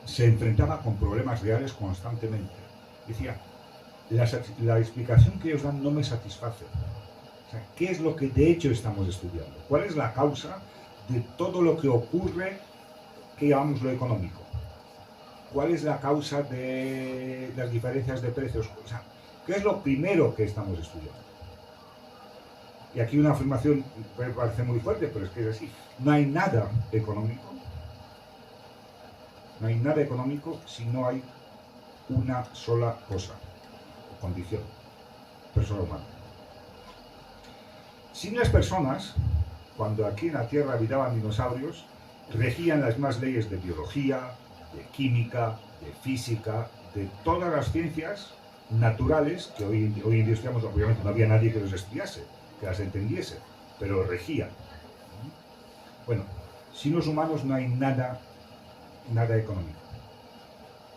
S1: se enfrentaba con problemas reales constantemente. Decía, la explicación que ellos dan no me satisface. O sea, ¿qué es lo que de hecho estamos estudiando? ¿Cuál es la causa de todo lo que ocurre que llamamos lo económico? ¿Cuál es la causa de las diferencias de precios? O sea, ¿qué es lo primero que estamos estudiando? Y aquí una afirmación puede parecer muy fuerte, pero es que es así. No hay nada económico. No hay nada económico si no hay una sola cosa, o condición, persona humana. Sin las personas, cuando aquí en la Tierra habitaban dinosaurios, regían las mismas leyes de biología, de química, de física, de todas las ciencias naturales que hoy en día estudiamos. Obviamente no había nadie que los estudiase, que las entendiese, pero regían. Bueno, sin los humanos no hay nada económico.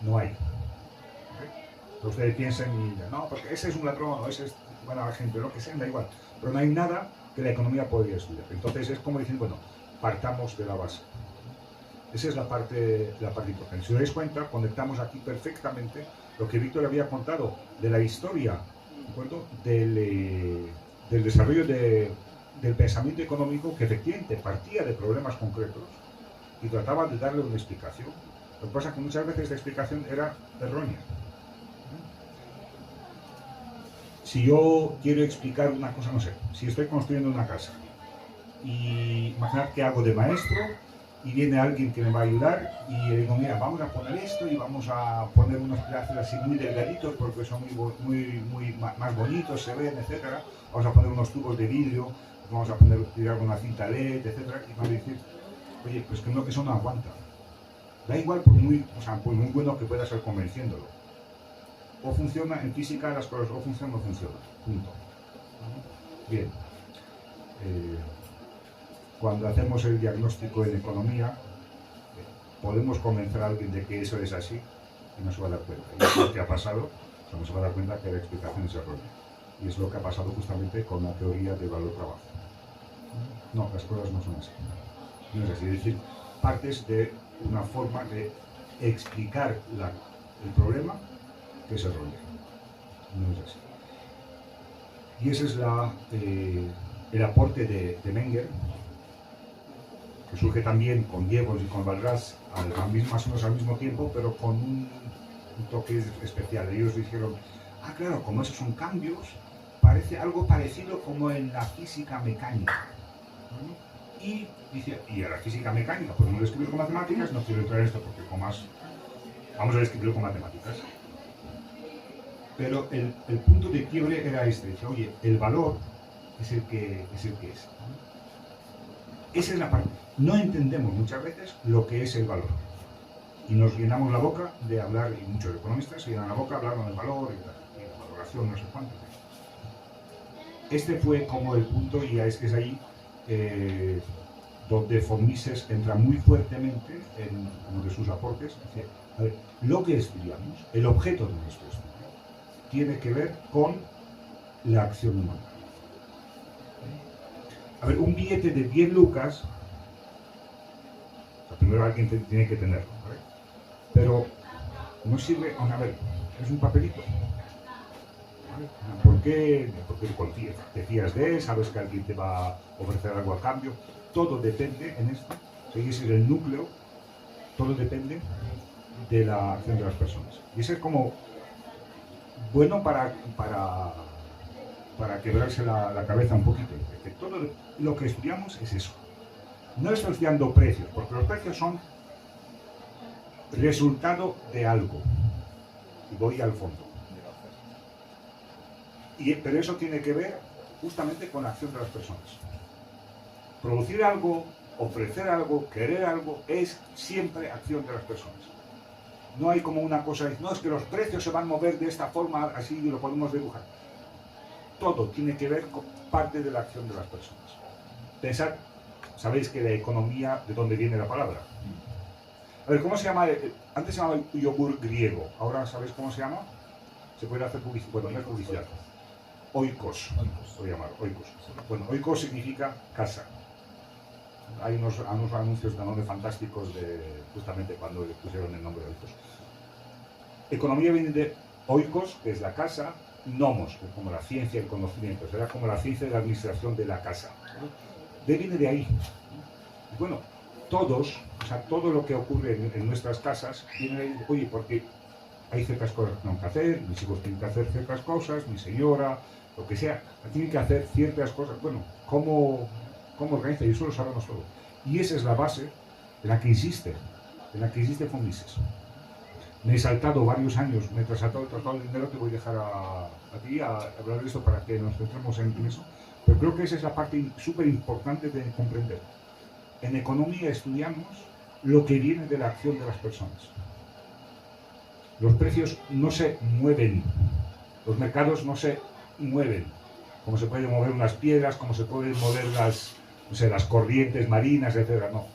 S1: No hay. ¿Okay? Ustedes piensan y dicen, no, porque ese es un ladrón, o ese es buena gente, lo que sea, da igual. Pero no hay nada que la economía podría estudiar. Entonces es como dicen, bueno, partamos de la base. Esa es la parte importante. Si os dais cuenta, conectamos aquí perfectamente lo que Víctor había contado de la historia, ¿de acuerdo? Del desarrollo del pensamiento económico, que efectivamente partía de problemas concretos y trataba de darle una explicación. Lo que pasa es que muchas veces la explicación era errónea. Si yo quiero explicar una cosa, no sé, si estoy construyendo una casa y imaginar que hago de maestro y viene alguien que me va a ayudar y le digo, mira, vamos a poner esto y vamos a poner unos pedazos así muy delgaditos porque son más bonitos, se ven, etcétera. Vamos a poner unos tubos de vidrio, vamos a tirar una cinta LED, etcétera, y van a decir, oye, pues que no, eso no aguanta. Da igual por muy bueno que pueda ser convenciéndolo. O funciona en física las cosas, o funciona o no funciona. Punto. Bien. Cuando hacemos el diagnóstico en economía, podemos convencer a alguien de que eso es así y no se va a dar cuenta. Y es lo que ha pasado, no se va a dar cuenta que la explicación es errónea. Y es lo que ha pasado justamente con la teoría de valor-trabajo. No, las cosas no son así. No es así. Es decir, partes de una forma de explicar el problema que es errónea. No es así. Y ese es el aporte de Menger, que surge también con Diegos y con Valras más o menos al mismo tiempo, pero con un toque especial. Ellos dijeron, claro, como esos son cambios, parece algo parecido como en la física mecánica. Y dice, y a la física mecánica podemos describir con matemáticas, no quiero entrar en esto porque vamos a describirlo con matemáticas. Pero el punto de quiebre era este, dice, oye, el valor es el que es. Esa es la parte. No entendemos muchas veces lo que es el valor. Y nos llenamos la boca de hablar, y muchos economistas se llenan la boca hablando del valor y la valoración, no sé cuánto. Este fue como el punto, y es ahí donde von Mises entra muy fuertemente en uno de sus aportes. Dice, a ver, lo que estudiamos, el objeto de nuestro estudio, tiene que ver con la acción humana. A ver, un billete de 10 lucas, primero alguien tiene que tenerlo, ¿vale? Pero no sirve, a ver, es un papelito. ¿Vale? ¿Por qué? Porque te fías de él, sabes que alguien te va a ofrecer algo a cambio. Todo depende en esto, si ese es el núcleo, todo depende de la acción de las personas. Y eso es como bueno para quebrarse la cabeza un poquito. Que todo lo que estudiamos es eso. No estoy estudiando precios, porque los precios son resultado de algo. Y voy al fondo. Pero eso tiene que ver justamente con la acción de las personas. Producir algo, ofrecer algo, querer algo, es siempre acción de las personas. No hay como una cosa, no es que los precios se van a mover de esta forma, así lo podemos dibujar. Todo tiene que ver con parte de la acción de las personas. Pensad, sabéis que la economía, ¿de dónde viene la palabra? A ver, ¿cómo se llama? Antes se llamaba el yogur griego, ahora ¿sabéis cómo se llama? Se puede hacer publicidad, bueno, no es publicidad. Oikos, voy a llamar, oikos. Bueno, oikos significa casa. Hay unos anuncios de nombre fantásticos justamente cuando le pusieron el nombre de oikos. Economía viene de oikos, que es la casa, nomos, que es como la ciencia, el conocimiento, será como la ciencia de la administración de la casa. Viene de ahí. Bueno, todo lo que ocurre en nuestras casas viene de ahí, oye, porque hay ciertas cosas que tengo que hacer, mis hijos tienen que hacer ciertas cosas, mi señora, lo que sea, tienen que hacer ciertas cosas. Bueno, ¿cómo organiza? Y eso lo sabemos todo. Y esa es la base en la que insiste von Mises. Me he saltado varios años, me he saltado el tratado del dinero, te voy a dejar a ti a hablar de esto para que nos centremos en eso. Pero creo que esa es la parte súper importante de comprender. En economía estudiamos lo que viene de la acción de las personas. Los precios no se mueven, los mercados no se mueven, como se pueden mover unas piedras, como se pueden mover las corrientes marinas, etc. No.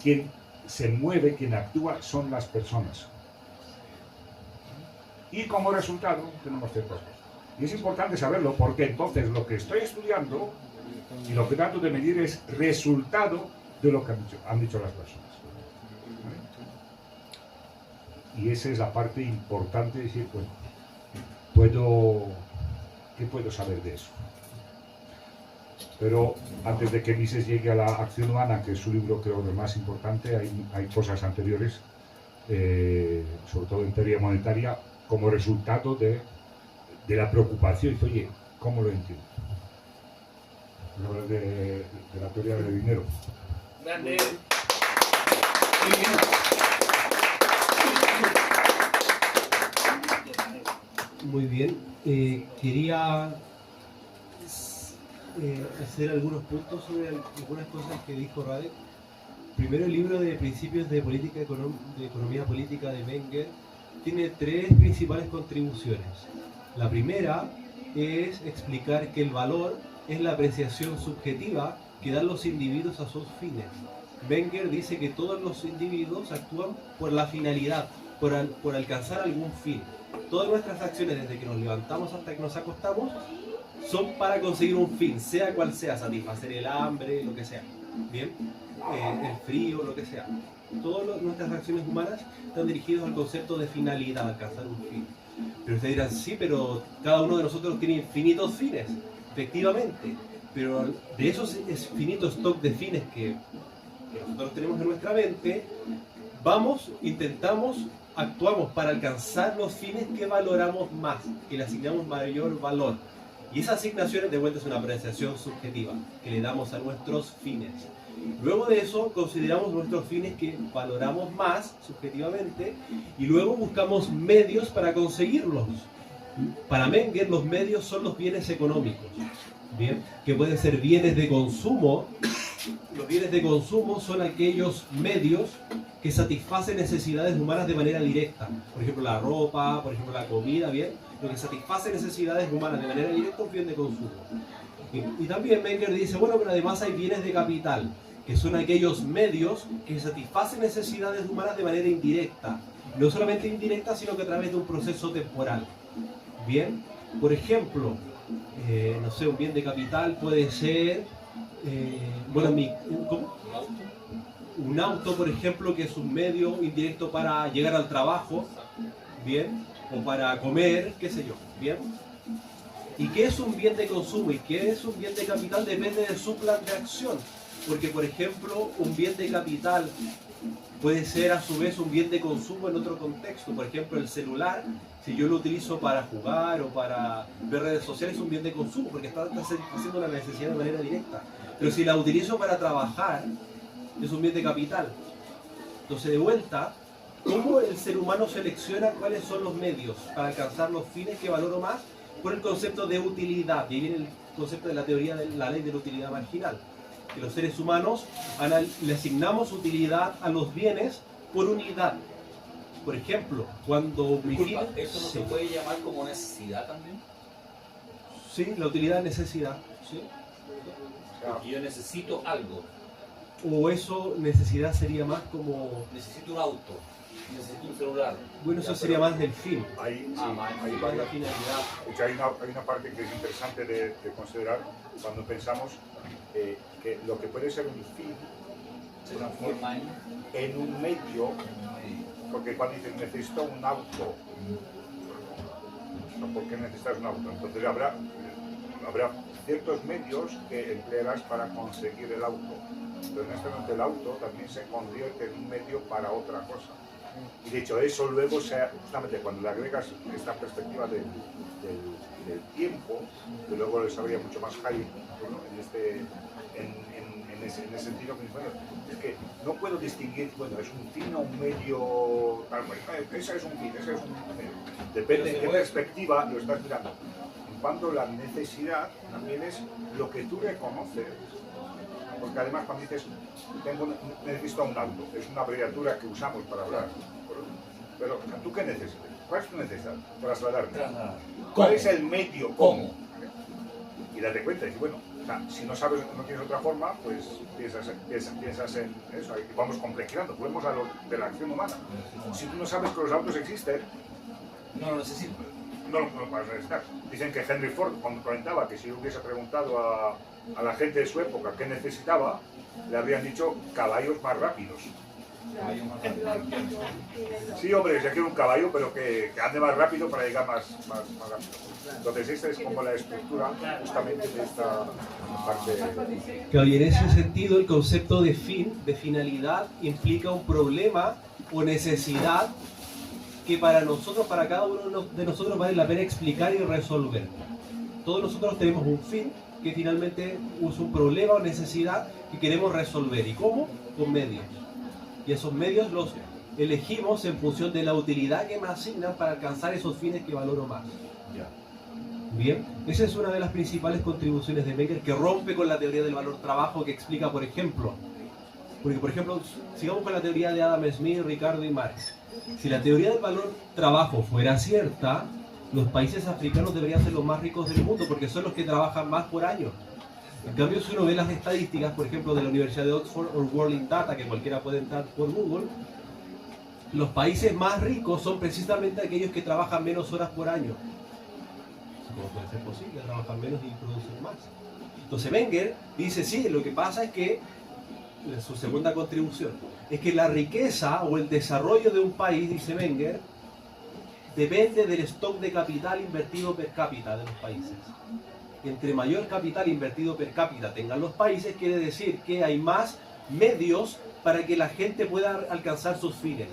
S1: Quien se mueve, quien actúa, son las personas. Y como resultado tenemos ciertas cosas. Y es importante saberlo porque entonces lo que estoy estudiando y lo que trato de medir es resultado de lo que han dicho las personas. ¿Vale? Y esa es la parte importante de decir, bueno, ¿qué puedo saber de eso? Pero antes de que Mises llegue a la acción humana, que es su libro creo que más importante, hay cosas anteriores, sobre todo en teoría monetaria, como resultado de la preocupación. Y dice, oye, ¿cómo lo entiendo? Hablar de la teoría del dinero.
S3: Grande.
S2: Muy bien. Quería hacer algunos puntos sobre algunas cosas que dijo Radek. Primero, el libro de Principios de Economía Política de Menger tiene tres principales contribuciones. La primera es explicar que el valor es la apreciación subjetiva que dan los individuos a sus fines. Menger dice que todos los individuos actúan por la finalidad, por alcanzar algún fin. Todas nuestras acciones, desde que nos levantamos hasta que nos acostamos, son para conseguir un fin, sea cual sea, satisfacer el hambre, lo que sea, ¿bien? El frío, lo que sea. Todas nuestras acciones humanas están dirigidas al concepto de finalidad, alcanzar un fin. Pero ustedes dirán, sí, pero cada uno de nosotros tiene infinitos fines, efectivamente. Pero de esos infinitos stock de fines que nosotros tenemos en nuestra mente, actuamos para alcanzar los fines que valoramos más, que le asignamos mayor valor. Y esa asignación de vuelta es una apreciación subjetiva que le damos a nuestros fines. Luego de eso consideramos nuestros fines que valoramos más subjetivamente y luego buscamos medios para conseguirlos. Para Menger los medios son los bienes económicos, ¿bien? Que pueden ser bienes de consumo. Los bienes de consumo son aquellos medios que satisfacen necesidades humanas de manera directa. Por ejemplo, la ropa, por ejemplo, la comida, ¿bien? Lo que satisface necesidades humanas de manera directa es un bien de consumo. Y también Menger dice, bueno, pero además hay bienes de capital, que son aquellos medios que satisfacen necesidades humanas de manera indirecta. No solamente indirecta, sino que a través de un proceso temporal. Bien, por ejemplo, no sé, un bien de capital puede ser, un auto, por ejemplo, que es un medio indirecto para llegar al trabajo, bien, o para comer, qué sé yo, bien. ¿Y qué es un bien de consumo y qué es un bien de capital? Depende de su plan de acción. Porque, por ejemplo, un bien de capital puede ser a su vez un bien de consumo en otro contexto. Por ejemplo, el celular, si yo lo utilizo para jugar o para ver redes sociales, es un bien de consumo porque está haciendo una necesidad de manera directa. Pero si la utilizo para trabajar, es un bien de capital. Entonces, de vuelta, ¿cómo el ser humano selecciona cuáles son los medios para alcanzar los fines que valoro más? Por el concepto de utilidad. Y ahí viene el concepto de la teoría de la ley de la utilidad marginal. Que los seres humanos le asignamos utilidad a los bienes por unidad. Por ejemplo, cuando mi fin...
S3: ¿Eso no se puede llamar como necesidad también?
S2: Sí, la utilidad es necesidad. ¿Sí?
S3: Porque yo necesito algo.
S2: O eso, necesidad sería más como...
S3: Necesito un auto, necesito un celular.
S2: Bueno, eso sería más del fin.
S1: Ahí
S2: Más la finalidad.
S1: hay una parte que es interesante de considerar cuando pensamos que lo que puede ser un fin
S3: Se transforma
S1: en un medio, porque cuando dices necesito un auto, ¿por qué necesitas un auto? Entonces habrá ciertos medios que emplearás para conseguir el auto, pero en este momento el auto también se convierte en un medio para otra cosa. Y de hecho eso luego, justamente cuando le agregas esta perspectiva del tiempo, que luego lo sabría mucho más Hayek, ¿no? en ese sentido, bueno, es que no puedo distinguir, bueno, es un fin o un medio, ese es un fin, ese es un medio. Depende de qué perspectiva lo estás mirando. En cuanto la necesidad también es lo que tú reconoces, porque además cuando dices necesito un auto, es una abreviatura que usamos para hablar, pero ¿tú qué necesitas? ¿Cuál es tu necesidad? Trasladarme. ¿Cuál es el medio? ¿Cómo? Y date cuenta, y bueno, o sea, si no sabes, no tienes otra forma, pues piensas en eso, y vamos complejizando, volvemos a lo de la acción humana. Si tú no sabes que los autos existen,
S3: no lo necesito.
S1: no para necesitar. Dicen que Henry Ford comentaba que si hubiese preguntado a la gente de su época qué necesitaba, le habrían dicho caballos más rápidos. Sí, hombre, se quiere un caballo, pero que ande más rápido para llegar más rápido. Entonces, esta es como la estructura justamente de esta parte.
S2: Claro, y en ese sentido, el concepto de fin, de finalidad, implica un problema o necesidad que para nosotros, para cada uno de nosotros, vale la pena explicar y resolver. Todos nosotros tenemos un fin que finalmente es un problema o necesidad que queremos resolver. ¿Y cómo? Con medios. Y esos medios los elegimos en función de la utilidad que me asignan para alcanzar esos fines que valoro más. Bien, esa es una de las principales contribuciones de Menger, que rompe con la teoría del valor trabajo, que explica, por ejemplo, sigamos con la teoría de Adam Smith, Ricardo y Marx. Si la teoría del valor trabajo fuera cierta, los países africanos deberían ser los más ricos del mundo, porque son los que trabajan más por año. En cambio, si uno ve las estadísticas, por ejemplo, de la Universidad de Oxford o World in Data, que cualquiera puede entrar por Google, los países más ricos son precisamente aquellos que trabajan menos horas por año. ¿Cómo puede ser posible? Trabajan menos y producen más. Entonces Menger dice, sí, lo que pasa es que, su segunda contribución, es que la riqueza o el desarrollo de un país, dice Menger, depende del stock de capital invertido per cápita de los países. Entre mayor capital invertido per cápita tengan los países, quiere decir que hay más medios para que la gente pueda alcanzar sus fines.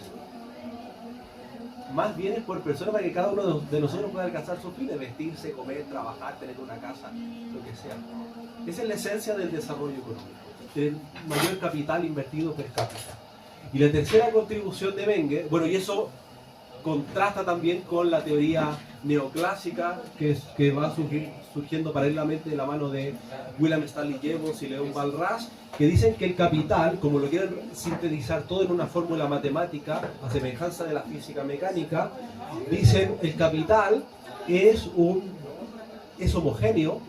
S2: Más bienes por persona para que cada uno de nosotros pueda alcanzar sus fines, vestirse, comer, trabajar, tener una casa, lo que sea. Esa es la esencia del desarrollo económico, tener mayor capital invertido per cápita. Y la tercera contribución de Menger, bueno, y eso contrasta también con la teoría neoclásica que va surgiendo paralelamente de la mano de William Stanley Jevons y Leon Walras, que dicen que el capital, como lo quieren sintetizar todo en una fórmula matemática, a semejanza de la física mecánica, dicen el capital es homogéneo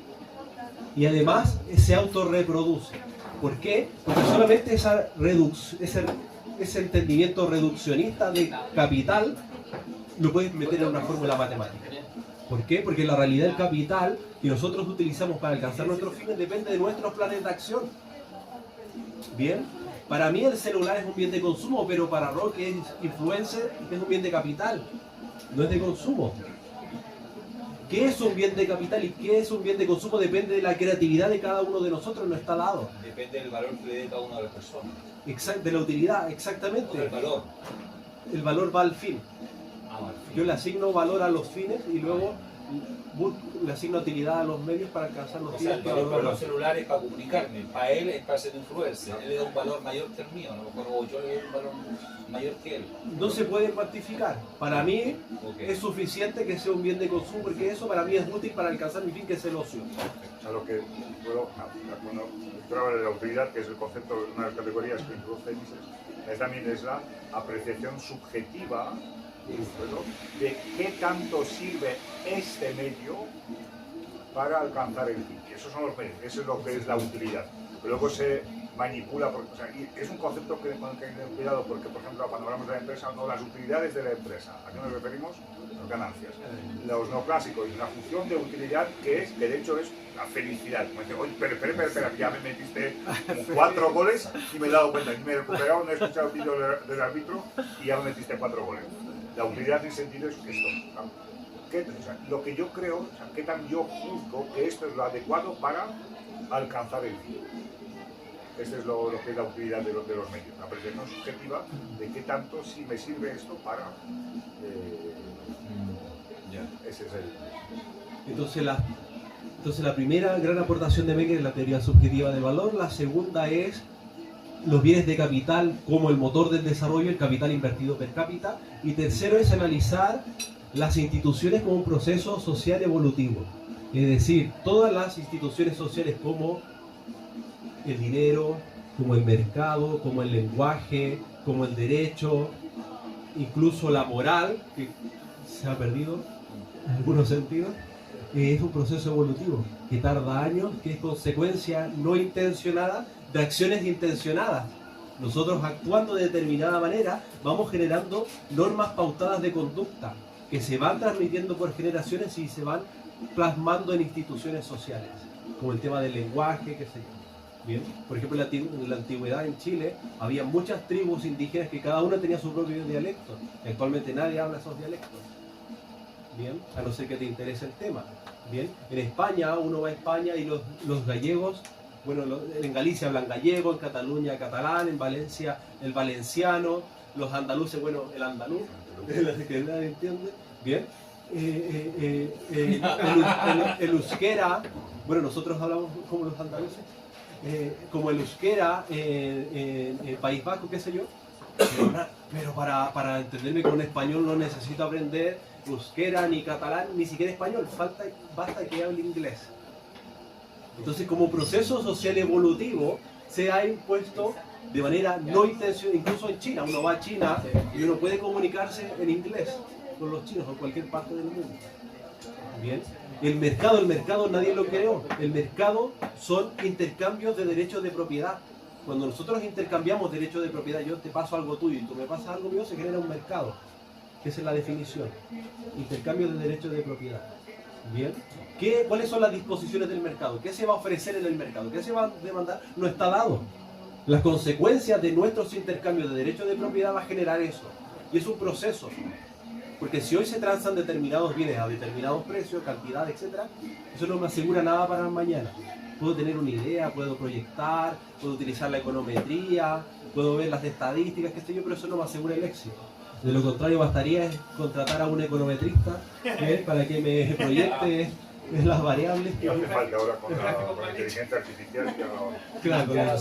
S2: y además se autorreproduce. ¿Por qué? Porque solamente ese entendimiento reduccionista de capital lo puedes meter en una fórmula matemática. ¿Por qué? Porque la realidad del capital que nosotros utilizamos para alcanzar nuestros fines depende de nuestros planes de acción. Bien, para mí el celular es un bien de consumo, pero para Rock, que es influencer, es un bien de capital, no es de consumo. ¿Qué es un bien de capital y qué es un bien de consumo? Depende de la creatividad de cada uno de nosotros, no está dado.
S3: Depende del valor que le dé cada una de las personas.
S2: De la utilidad, exactamente.
S3: El valor.
S2: El valor va al fin. Yo le asigno valor a los fines y luego le asigno utilidad a los medios para alcanzar los fines.
S3: El valor para los celulares es para comunicarme, para él es para ser influencer. Él le da un valor mayor que el mío, a lo mejor yo le doy un valor mayor que él.
S2: No se puede cuantificar. Para mí es suficiente que sea un bien de consumo, porque eso para mí es útil para alcanzar mi fin, que es el ocio.
S1: A lo que puedo, hablar de la utilidad, que es el concepto de una de las categorías que introduce Mises, también es la apreciación subjetiva de qué tanto sirve este medio para alcanzar el fin. Esos son los medios, eso es lo que es la utilidad. Luego se manipula, porque, o sea, es un concepto con el que hay que tener cuidado, porque por ejemplo cuando hablamos de la empresa, no las utilidades de la empresa, ¿a qué nos referimos? Las ganancias. Los neoclásicos, la función de utilidad que de hecho es la felicidad. Me dice, oye, espera, ya me metiste 4 goles y me he dado cuenta, ni me he recuperado, no he escuchado el vídeo del árbitro y ya me metiste 4 goles. La utilidad en sentido es esto, ¿no? Lo que yo creo, qué tan yo juzgo que esto es lo adecuado para alcanzar el fin. Este es lo que es la utilidad de los medios, la apreciación subjetiva de qué tanto si me sirve esto para... Ese es el...
S2: Entonces la primera gran aportación de Menger es la teoría subjetiva del valor, la segunda es los bienes de capital como el motor del desarrollo, el capital invertido per cápita, y tercero es analizar las instituciones como un proceso social evolutivo, es decir, todas las instituciones sociales como el dinero, como el mercado, como el lenguaje, como el derecho, incluso la moral, que se ha perdido en algunos sentidos, es un proceso evolutivo que tarda años, que es consecuencia no intencionada de acciones intencionadas. Nosotros actuando de determinada manera vamos generando normas pautadas de conducta que se van transmitiendo por generaciones y se van plasmando en instituciones sociales, como el tema del lenguaje, qué sé yo. Bien, por ejemplo, en la antigüedad en Chile había muchas tribus indígenas que cada una tenía su propio dialecto. Actualmente nadie habla esos dialectos. Bien, a no ser que te interese el tema. Bien, en España uno va a España y los gallegos, bueno, en Galicia hablan gallego, en Cataluña catalán, en Valencia el valenciano, los andaluces, bueno, el andaluz, que nadie entiende. Bien, el euskera, bueno, nosotros hablamos como los andaluces, como el euskera en País Vasco, qué sé yo, pero para entenderme con un español no necesito aprender euskera ni catalán, ni siquiera español, basta que hable inglés. Entonces, como proceso social evolutivo, se ha impuesto de manera no intencional, incluso en China. Uno va a China y uno puede comunicarse en inglés con los chinos o en cualquier parte del mundo. Bien. El mercado nadie lo creó. El mercado son intercambios de derechos de propiedad. Cuando nosotros intercambiamos derechos de propiedad, yo te paso algo tuyo y tú me pasas algo mío, se genera un mercado. Esa es la definición. Intercambio de derechos de propiedad. Bien. ¿Cuáles son las disposiciones del mercado? ¿Qué se va a ofrecer en el mercado? ¿Qué se va a demandar? No está dado. Las consecuencias de nuestros intercambios de derechos de propiedad va a generar eso. Y es un proceso. Porque si hoy se transan determinados bienes a determinados precios, cantidad, etc., eso no me asegura nada para mañana. Puedo tener una idea, puedo proyectar, puedo utilizar la econometría, puedo ver las estadísticas, qué sé yo, pero eso no me asegura el éxito. De lo contrario, bastaría contratar a un econometrista para que me proyecte las variables.
S1: Y hace falta ahora con la inteligencia artificial.
S2: Claro, con la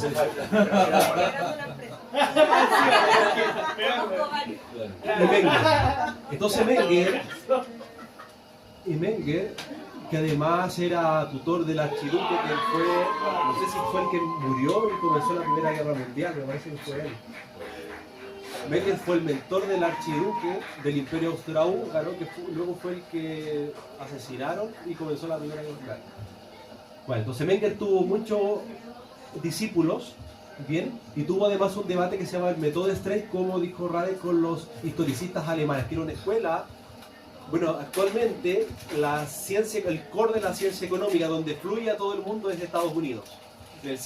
S2: Entonces Menger, que además era tutor del archiduque, que fue, no sé si fue el que murió y comenzó la Primera Guerra Mundial, me parece que fue él. Menger fue el mentor del archiduque del Imperio Austrohúngaro, que luego fue el que asesinaron y comenzó la Primera Guerra Mundial. Bueno, entonces Menger tuvo muchos discípulos, bien, y tuvo además un debate que se llama el método de Streit, como dijo Rade, con los historicistas alemanes, que era una escuela. Bueno, actualmente la ciencia, el core de la ciencia económica donde fluye a todo el mundo es de Estados Unidos. En el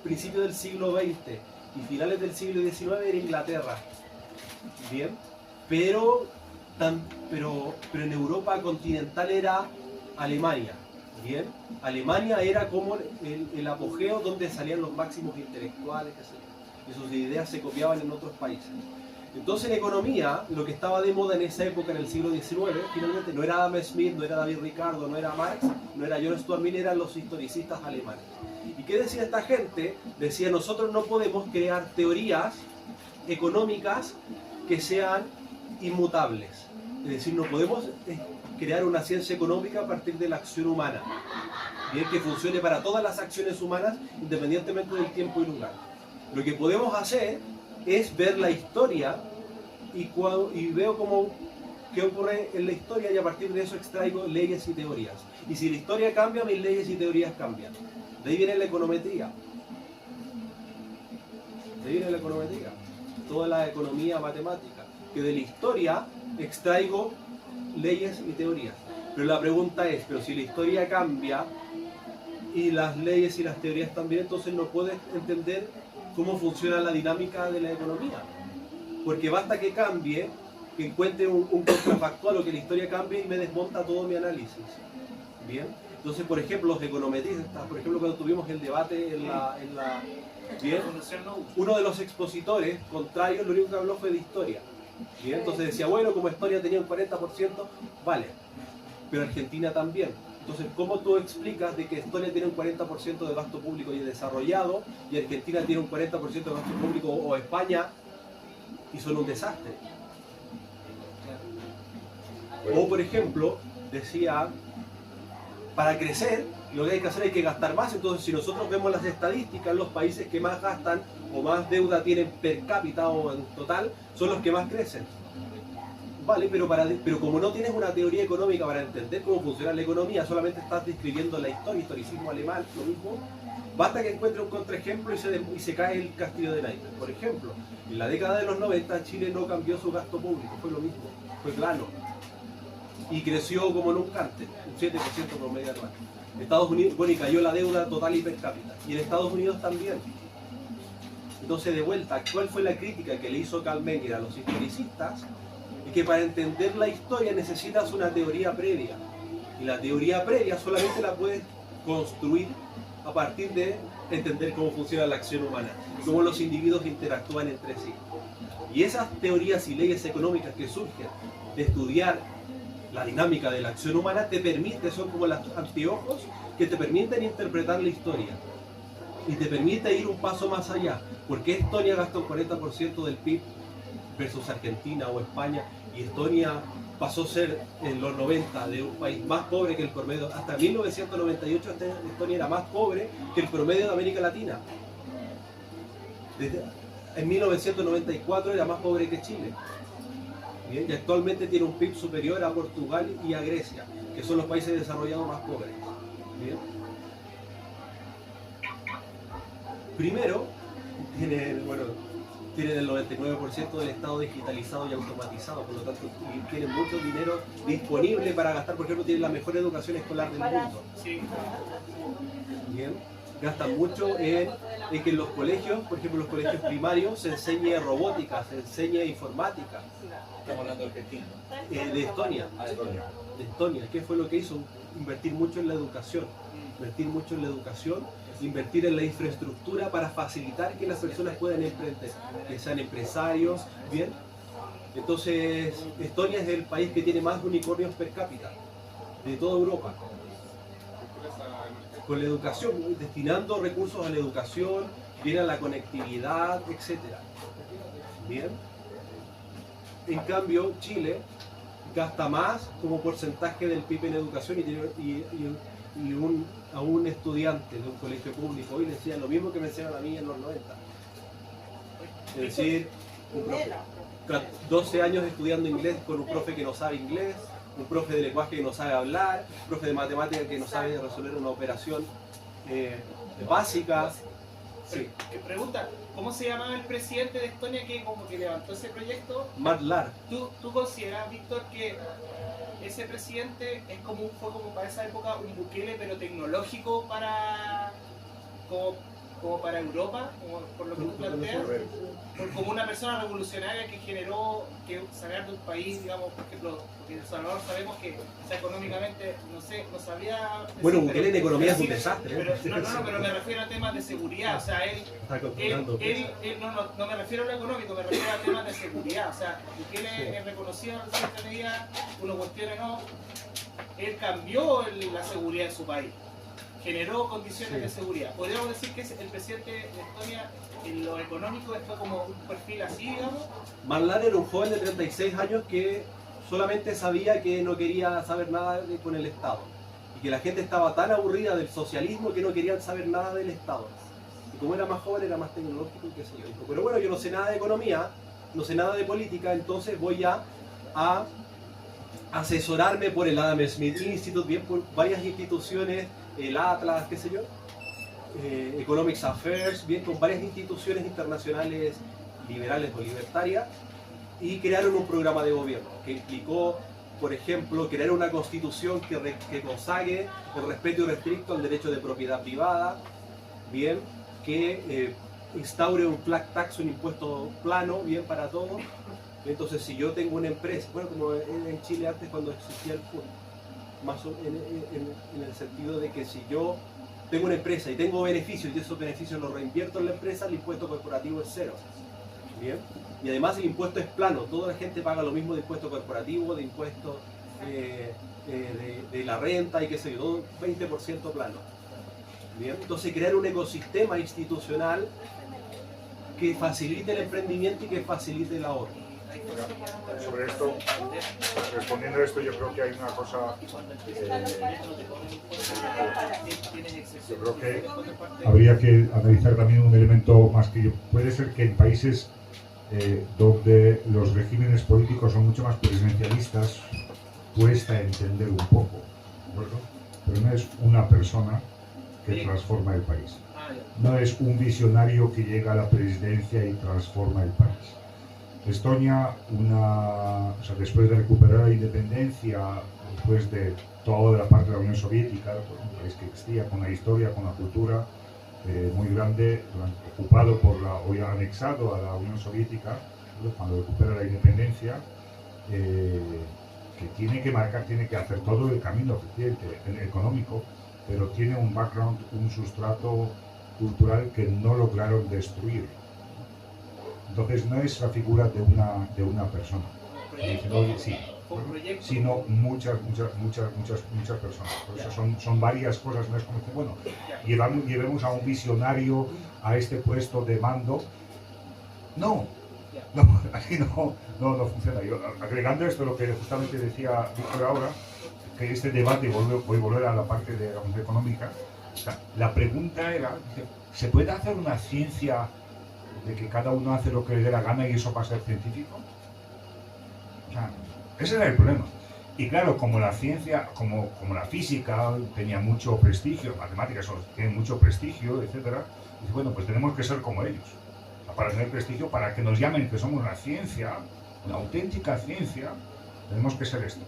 S2: principio del siglo XX y finales del siglo XIX era Inglaterra. Bien, pero en Europa continental era Alemania. Bien, Alemania era como el apogeo donde salían los máximos intelectuales, qué sé yo, y sus ideas se copiaban en otros países. Entonces en economía, lo que estaba de moda en esa época, en el siglo XIX, finalmente no era Adam Smith, no era David Ricardo, no era Marx, no era John Stuart Mill, eran los historicistas alemanes. ¿Y qué decía esta gente? Decía, nosotros no podemos crear teorías económicas que sean inmutables. Es decir, no podemos crear una ciencia económica a partir de la acción humana, bien, que funcione para todas las acciones humanas independientemente del tiempo y lugar. Lo que podemos hacer es ver la historia y veo qué ocurre en la historia y a partir de eso extraigo leyes y teorías. Y si la historia cambia, mis leyes y teorías cambian. De ahí viene la econometría. De ahí viene la econometría. Toda la economía matemática. Que de la historia extraigo leyes y teorías. Pero la pregunta es, pero si la historia cambia y las leyes y las teorías también, entonces no puedes entender cómo funciona la dinámica de la economía. Porque basta que cambie, que encuentre un contrafactual o que la historia cambie y me desmonta todo mi análisis. Bien. Entonces, por ejemplo, los econometristas, por ejemplo, cuando tuvimos el debate bien, uno de los expositores contrarios, lo único que habló fue de historia. Bien, entonces decía, bueno, como Estonia tenía un 40%, vale, pero Argentina también. Entonces, ¿cómo tú explicas de que Estonia tiene un 40% de gasto público y desarrollado y Argentina tiene un 40% de gasto público o España y son un desastre? O, por ejemplo, decía, para crecer, lo que hay que hacer es que gastar más. Entonces, si nosotros vemos las estadísticas, los países que más gastan o más deuda tienen per cápita o en total, son los que más crecen. Vale, pero como no tienes una teoría económica para entender cómo funciona la economía, solamente estás describiendo la historia, historicismo alemán, lo mismo, basta que encuentre un contraejemplo y se cae el castillo de naipes. Por ejemplo, en la década de los 90 Chile no cambió su gasto público, fue lo mismo, fue plano. y creció como nunca antes, un 7% promedio anual. Estados Unidos, bueno, y cayó la deuda total y per cápita, y en Estados Unidos también. Entonces, de vuelta, ¿cuál fue la crítica que le hizo Karl Menger a los historicistas? Es que para entender la historia necesitas una teoría previa, y la teoría previa solamente la puedes construir a partir de entender cómo funciona la acción humana, cómo los individuos interactúan entre sí. Y esas teorías y leyes económicas que surgen de estudiar la dinámica de la acción humana te permite, son como los anteojos que te permiten interpretar la historia y te permite ir un paso más allá. ¿Por qué Estonia gasta un 40% del PIB versus Argentina o España? Y Estonia pasó a ser en los 90 de un país más pobre que el promedio. Hasta 1998 Estonia era más pobre que el promedio de América Latina. En 1994 era más pobre que Chile. Bien, y actualmente tiene un PIB superior a Portugal y a Grecia, que son los países desarrollados más pobres. Bien. Primero, tienen el 99% del Estado digitalizado y automatizado, por lo tanto tienen mucho dinero disponible para gastar. Por ejemplo, tienen la mejor educación escolar del mundo. Bien. Gastan mucho en que en los colegios, por ejemplo los colegios primarios, se enseñe robótica, se enseñe informática.
S3: Estamos hablando de Argentina.
S2: De Estonia. De Estonia. ¿Qué fue lo que hizo? Invertir mucho en la educación. Invertir en la infraestructura para facilitar que las personas puedan emprender, que sean empresarios, ¿bien? Entonces, Estonia es el país que tiene más unicornios per cápita de toda Europa. Con la educación, destinando recursos a la educación, bien a la conectividad, etc. Bien. En cambio, Chile gasta más como porcentaje del PIB en educación a un estudiante de un colegio público hoy le enseñan lo mismo que me enseñaron a mí en los 90. Es decir, 12 años estudiando inglés con un profe que no sabe inglés, un profe de lenguaje que no sabe hablar, un profe de matemática que no sabe resolver una operación básica. Sí.
S4: Pregunta, ¿cómo se llamaba el presidente de Estonia que como que levantó ese proyecto?
S2: Mart Laar.
S4: ¿Tú consideras, Víctor, que ese presidente fue como para esa época un Bukele pero tecnológico para como para Europa, por lo que tú planteas? Como una persona revolucionaria que generó que sacar de un país, digamos, por ejemplo, porque en El Salvador sabemos que económicamente no sabía...
S2: Bueno, Bukele en economía es un desastre.
S4: Pero me refiero a temas de seguridad, o sea, no me refiero a lo económico, me refiero a temas de seguridad, o sea, Bukele es reconocido en cierta medida, uno cuestiona no, él cambió la seguridad en su país. Generó condiciones de seguridad. ¿Podríamos decir que el presidente de Estonia en lo económico fue como un perfil así, digamos?
S2: Mart Laar era un joven de 36 años que solamente sabía que no quería saber nada con el Estado. Y que la gente estaba tan aburrida del socialismo que no querían saber nada del Estado. Y como era más joven, era más tecnológico y qué sé yo. Dijo, pero bueno, yo no sé nada de economía, no sé nada de política, entonces voy a asesorarme por el Adam Smith Institute, bien por varias instituciones, el Atlas, qué sé yo, Economics Affairs, bien con varias instituciones internacionales liberales o libertarias, y crearon un programa de gobierno que implicó, por ejemplo, crear una constitución que consagre el respeto irrestricto al derecho de propiedad privada, bien, que instaure un flat tax, un impuesto plano, bien para todos. Entonces, si yo tengo una empresa, bueno, como en Chile antes cuando existía el FUN, más en el sentido de que si yo tengo una empresa y tengo beneficios y esos beneficios los reinvierto en la empresa, el impuesto corporativo es cero. ¿Bien? Y además el impuesto es plano, toda la gente paga lo mismo de impuesto corporativo, de impuesto de la renta y qué sé yo, 20% plano. ¿Bien? Entonces crear un ecosistema institucional que facilite el emprendimiento y que facilite el ahorro.
S1: Sobre esto, respondiendo a esto, yo creo que hay una cosa, yo creo que habría que analizar también un elemento más que puede ser que en países donde los regímenes políticos son mucho más presidencialistas cuesta entender un poco, ¿de acuerdo? Pero no es una persona que transforma el país, no es un visionario que llega a la presidencia y transforma el país. Estonia, después de recuperar la independencia después de toda la parte de la Unión Soviética, pues, un país que existía con una historia, con una cultura muy grande, ocupado por o ya anexado a la Unión Soviética, cuando recupera la independencia, que tiene que marcar, tiene que hacer todo el camino económico, pero tiene un background, un sustrato cultural que no lograron destruir. Entonces no es la figura de una persona, sino muchas personas. Por eso son varias cosas, no es como que, bueno, llevemos a un visionario a este puesto de mando. No, aquí no funciona. Yo, agregando esto, lo que justamente decía Víctor ahora, que este debate, voy a volver a la parte de la económica, o sea, la pregunta era, ¿se puede hacer una ciencia de que cada uno hace lo que le dé la gana y eso va a ser científico? O sea, ese era el problema. Y claro, como la ciencia, como la física tenía mucho prestigio, matemáticas tienen mucho prestigio, etcétera, dice, bueno, pues tenemos que ser como ellos. Para tener prestigio, para que nos llamen que somos una ciencia, una auténtica ciencia, tenemos que ser esto.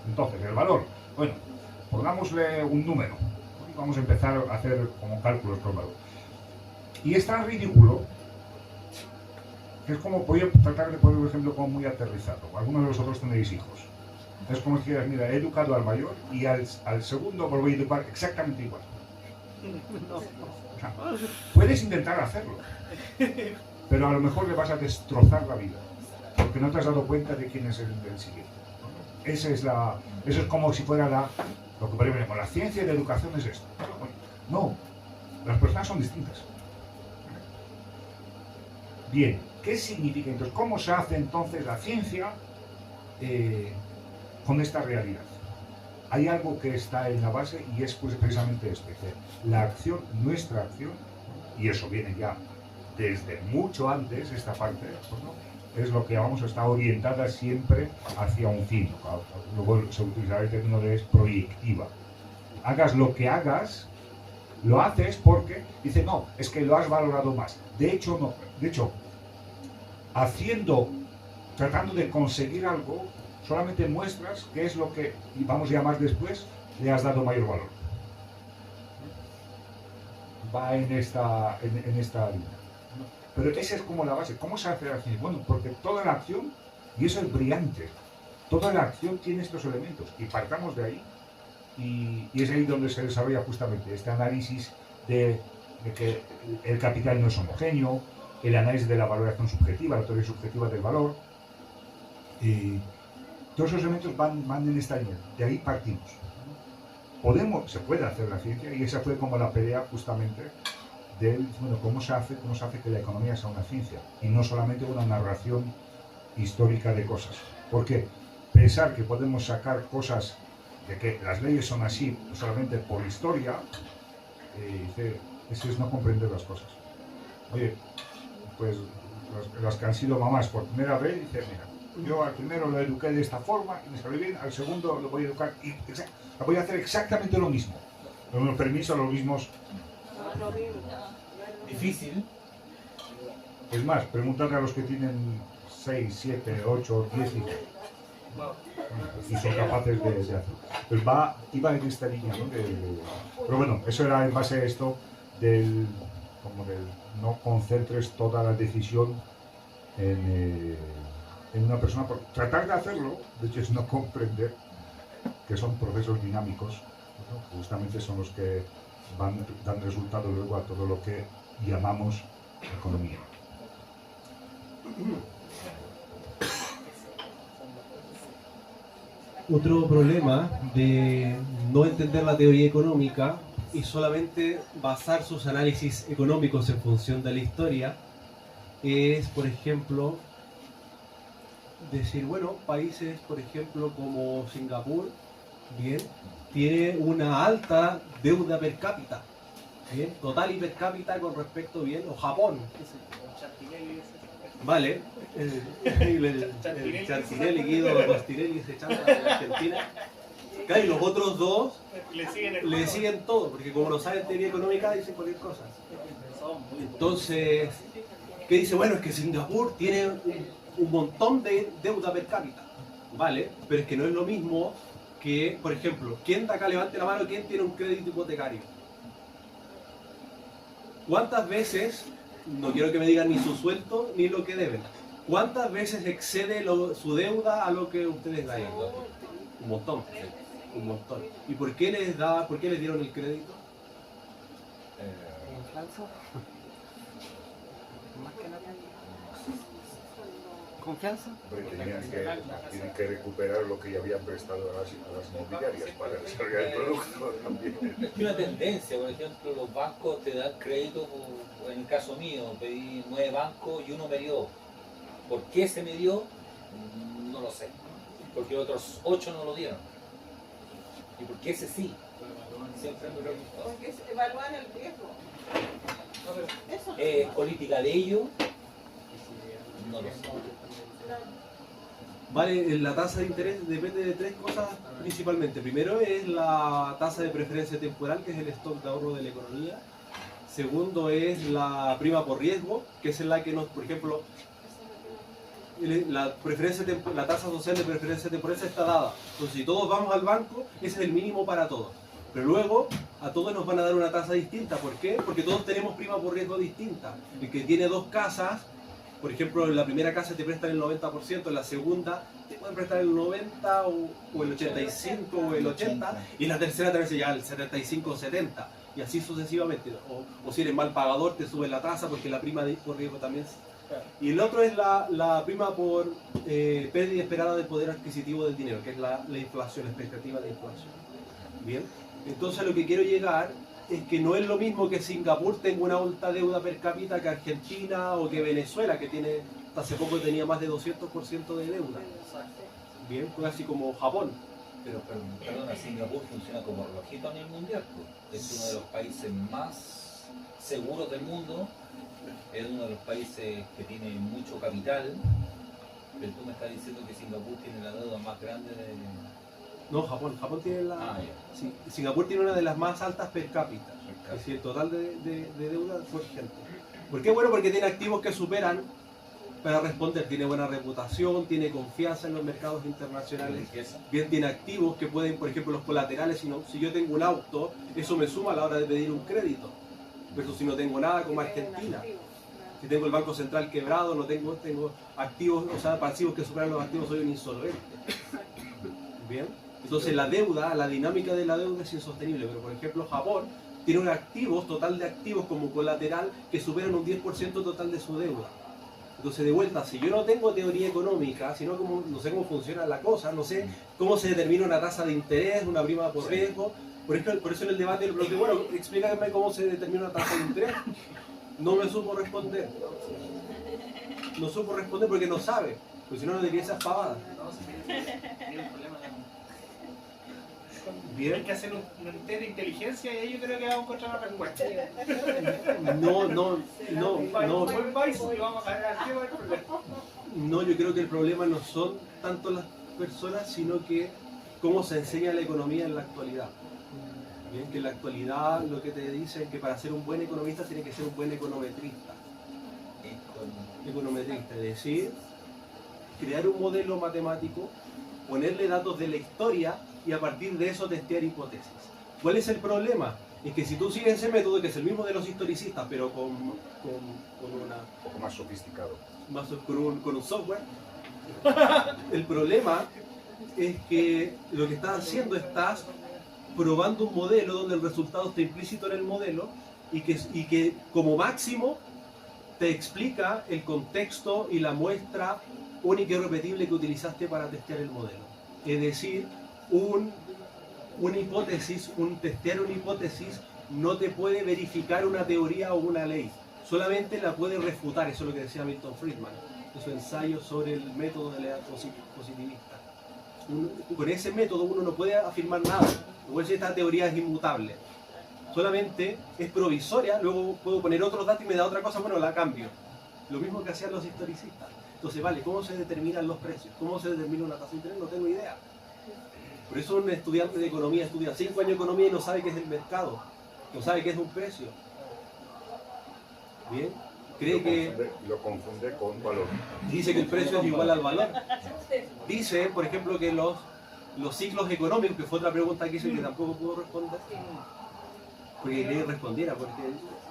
S1: Entonces, el valor, bueno, pongámosle un número. Vamos a empezar a hacer como cálculos con el valor. Y es tan ridículo que es como, voy a tratar de poner un ejemplo como muy aterrizado. Algunos de vosotros tenéis hijos. Es como si dijeras, mira, he educado al mayor y al segundo lo voy a educar exactamente igual. O sea, puedes intentar hacerlo, pero a lo mejor le vas a destrozar la vida, porque no te has dado cuenta de quién es el siguiente. Eso es como si fuera lo que ponemos, la ciencia de educación es esto. No, las personas son distintas. Bien, ¿qué significa entonces? ¿Cómo se hace entonces la ciencia con esta realidad? Hay algo que está en la base y es pues precisamente esto, que la acción, nuestra acción, y eso viene ya desde mucho antes, esta parte, ¿no? Es lo que vamos a estar orientada siempre hacia un fin. Luego se utilizará el término de proyectiva. Hagas lo que hagas, lo haces porque, dice, no, es que lo has valorado más. De hecho, no. De hecho, tratando de conseguir algo, solamente muestras qué es lo que, vamos a llamar después, le has dado mayor valor. Va en esta línea. Pero esa es como la base. ¿Cómo se hace la acción? Bueno, porque toda la acción, y eso es brillante, toda la acción tiene estos elementos, y partamos de ahí, y es ahí donde se desarrolla justamente este análisis de que el capital no es homogéneo, el análisis de la valoración subjetiva, la teoría subjetiva del valor, y todos esos elementos van en esta línea, de ahí partimos. Se puede hacer la ciencia, y esa fue como la pelea justamente del, bueno, ¿cómo se hace que la economía sea una ciencia y no solamente una narración histórica de cosas? Porque pensar que podemos sacar cosas de que las leyes son así solamente por historia, eso es no comprender las cosas. Oye, pues las que han sido mamás por primera vez, dicen, mira, yo al primero lo eduqué de esta forma y me salió bien, al segundo lo voy a educar y voy a hacer exactamente lo mismo. Con los permisos, los mismos.
S3: Difícil.
S1: Es más, pregúntale a los que tienen 6, 7, 8, 10 hijos. Y son capaces de hacerlo. Pues iba en esta línea, ¿no? Pero bueno, eso era en base a esto del no concentres toda la decisión en una persona. Por tratar de hacerlo, de hecho, es no comprender que son procesos dinámicos, ¿no? Que justamente son los que van dando resultado luego a todo lo que llamamos economía.
S2: Otro problema de no entender la teoría económica y solamente basar sus análisis económicos en función de la historia es, por ejemplo, decir, bueno, países, por ejemplo, como Singapur, bien, tiene una alta deuda per cápita, bien, total y per cápita con respecto, bien, o Japón, vale, el Chantinelli, Guido Costinelli se chanta de Argentina. Claro, y los otros dos le siguen todo, porque como no saben teoría económica dicen cualquier cosa. Entonces, ¿qué dice? Bueno, es que Singapur tiene un montón de deuda per cápita, vale, pero es que no es lo mismo que, por ejemplo, ¿quién de acá levante la mano? ¿Quién tiene un crédito hipotecario? ¿Cuántas veces, no quiero que me digan ni su sueldo ni lo que deben, cuántas veces excede su deuda a lo que ustedes ganan? Un montón, un montón. ¿Y por qué les dieron el crédito?
S5: Confianza. Más que nada. Confianza.
S1: Hombre, tienen que recuperar lo que ya habían prestado a las inmobiliarias para desarrollar el producto también.
S3: Es que una tendencia, por ejemplo, los bancos te dan crédito, en el caso mío, pedí 9 bancos y uno me dio. ¿Por qué se me dio? No lo sé. Porque otros 8 no lo dieron. ¿Y por qué ese sí? Siempre me pregunto.
S6: Porque evalúan el riesgo. Eso.
S3: Política de ellos, no lo sé.
S2: Vale, la tasa de interés depende de 3 cosas principalmente. Primero es la tasa de preferencia temporal, que es el stock de ahorro de la economía. Segundo es la prima por riesgo, que es en la que nos, por ejemplo, la tasa social de preferencia temporal está dada. Entonces, si todos vamos al banco, ese es el mínimo para todos. Pero luego a todos nos van a dar una tasa distinta. ¿Por qué? Porque todos tenemos prima por riesgo distinta. El que tiene 2 casas, por ejemplo, en la primera casa te prestan el 90%, en la segunda te pueden prestar el 90% o el 85% o el 80%, y en la tercera también se llega al 75% o 70%, y así sucesivamente. O si eres mal pagador, te sube la tasa porque la prima por riesgo también. Y el otro es la prima por pérdida esperada del poder adquisitivo del dinero, que es la inflación, la expectativa de inflación. Bien, entonces a lo que quiero llegar es que no es lo mismo que Singapur tenga una alta deuda per cápita que Argentina o que Venezuela, que tiene, hasta hace poco tenía más de 200% de deuda. Bien, pues así como Japón.
S3: Pero perdona, Singapur funciona como relojito a nivel mundial. Pues. Es uno de los países más seguros del mundo. Es uno de los países que tiene mucho capital. Pero tú me estás diciendo que Singapur tiene la deuda más grande de...
S2: No, Japón tiene la...
S3: Ah, ya.
S2: Sí, Singapur tiene una de las más altas per cápita. Es decir, el total de deuda por gente. ¿Por qué? Bueno, porque tiene activos que superan para responder. Tiene buena reputación, tiene confianza en los mercados internacionales. Bien, tiene activos que pueden, por ejemplo, los colaterales. Si yo tengo un auto, eso me suma a la hora de pedir un crédito. Versus si no tengo nada, como Argentina. Si tengo el Banco Central quebrado, no tengo activos, o sea, pasivos que superan los activos, soy un insolvente. Bien. Entonces la deuda, la dinámica de la deuda es insostenible, pero por ejemplo Japón tiene un activos, total de activos como colateral que superan un 10% total de su deuda. Entonces de vuelta, si yo no tengo teoría económica, sino no sé cómo funciona la cosa, no sé cómo se determina una tasa de interés, una prima por riesgo, por eso en el debate del bloque, bueno, explícame cómo se determina una tasa de interés. No me supo responder. No supo responder porque no sabe, porque si no, no diría esas pavadas.
S4: Bien. Hay que hacer un test de inteligencia y ahí yo creo que vamos a encontrar una respuesta.
S2: No, yo creo que el problema no son tanto las personas, sino que cómo se enseña la economía en la actualidad. Bien, que en la actualidad lo que te dicen es que para ser un buen economista tiene que ser un buen econometrista. Econometrista, es decir, crear un modelo matemático, ponerle datos de la historia y a partir de eso testear hipótesis. ¿Cuál es el problema? Es que si tú sigues ese método, que es el mismo de los historicistas, pero con un
S1: poco más sofisticado,
S2: con un software, el problema es que lo que estás haciendo, estás probando un modelo donde el resultado está implícito en el modelo y que como máximo te explica el contexto y la muestra única y repetible que utilizaste para testear el modelo. Es decir, una hipótesis, testear una hipótesis no te puede verificar una teoría o una ley, solamente la puede refutar. Eso es lo que decía Milton Friedman en su ensayo sobre el método de la positivista. Con ese método uno no puede afirmar nada, igual si esta teoría es inmutable, solamente es provisoria, luego puedo poner otros datos y me da otra cosa, bueno, la cambio. Lo mismo que hacían los historicistas. Entonces, vale, ¿cómo se determinan los precios? ¿Cómo se determina una tasa de interés? No tengo idea. Por eso un estudiante de economía estudia 5 años de economía y no sabe qué es el mercado, no sabe qué es un precio. Bien,
S1: lo confunde con valor.
S2: Dice que el precio es igual al valor. Dice, por ejemplo, que los ciclos económicos, que fue otra pregunta que hice que tampoco puedo responder, porque quería que respondiera,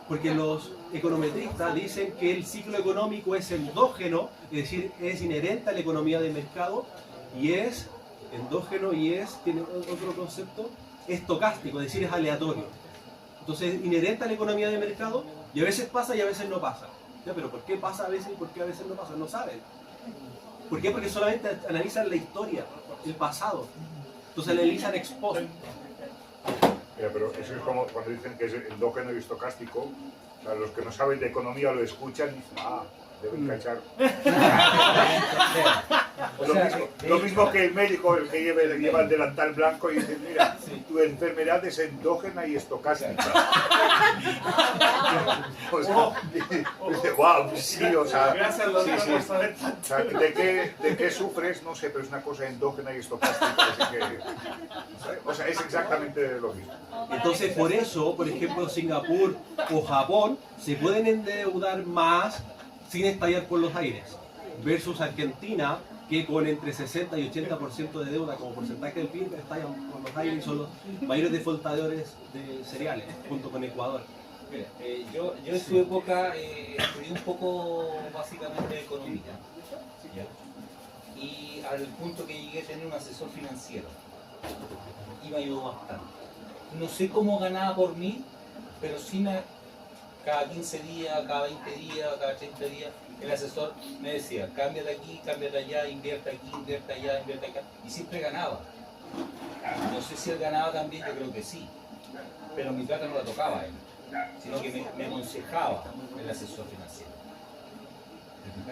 S2: porque los econometristas dicen que el ciclo económico es endógeno, es decir, es inherente a la economía de mercado, y es endógeno y tiene otro concepto, estocástico, es decir, es aleatorio. Entonces, es inherente a la economía de mercado, y a veces pasa y a veces no pasa. ¿Ya? Pero ¿por qué pasa a veces y por qué a veces no pasa? No saben. ¿Por qué? Porque solamente analizan la historia, el pasado. Entonces analizan ex post.
S1: Pero eso es como cuando dicen que es endógeno y estocástico. O sea, los que no saben de economía lo escuchan y dicen, deben cachar. Lo mismo que el médico, el que lleva el delantal blanco y dice, mira, tu enfermedad es endógena y estocástica. O sea, dice, wow, sí, o sea,
S4: Gracias,
S1: sí,
S4: doctor,
S1: sí.
S4: por saber tanto.
S1: O sea, ¿de qué sufres? No sé, pero es una cosa endógena y estocástica, así que, o sea, es exactamente lo mismo.
S2: Entonces, por eso, por ejemplo, Singapur o Japón se pueden endeudar más sin estallar por los aires, versus Argentina, que con entre 60 y 80% de deuda como porcentaje del PIB estallan por los aires y son los mayores defaultadores de cereales, junto con Ecuador.
S3: Mira, yo en su época estudié un poco básicamente de economía, ¿ya? Y al punto que llegué a tener un asesor financiero y me ayudó bastante. No sé cómo ganaba por mí, pero sí cada 15 días, cada 20 días, cada 30 días, el asesor me decía, cámbiate aquí, cámbiate allá, invierte aquí, invierte allá, invierte acá, y siempre ganaba. No sé si él ganaba también, yo creo que sí, pero mi plata no la tocaba él, sino que me aconsejaba el asesor financiero.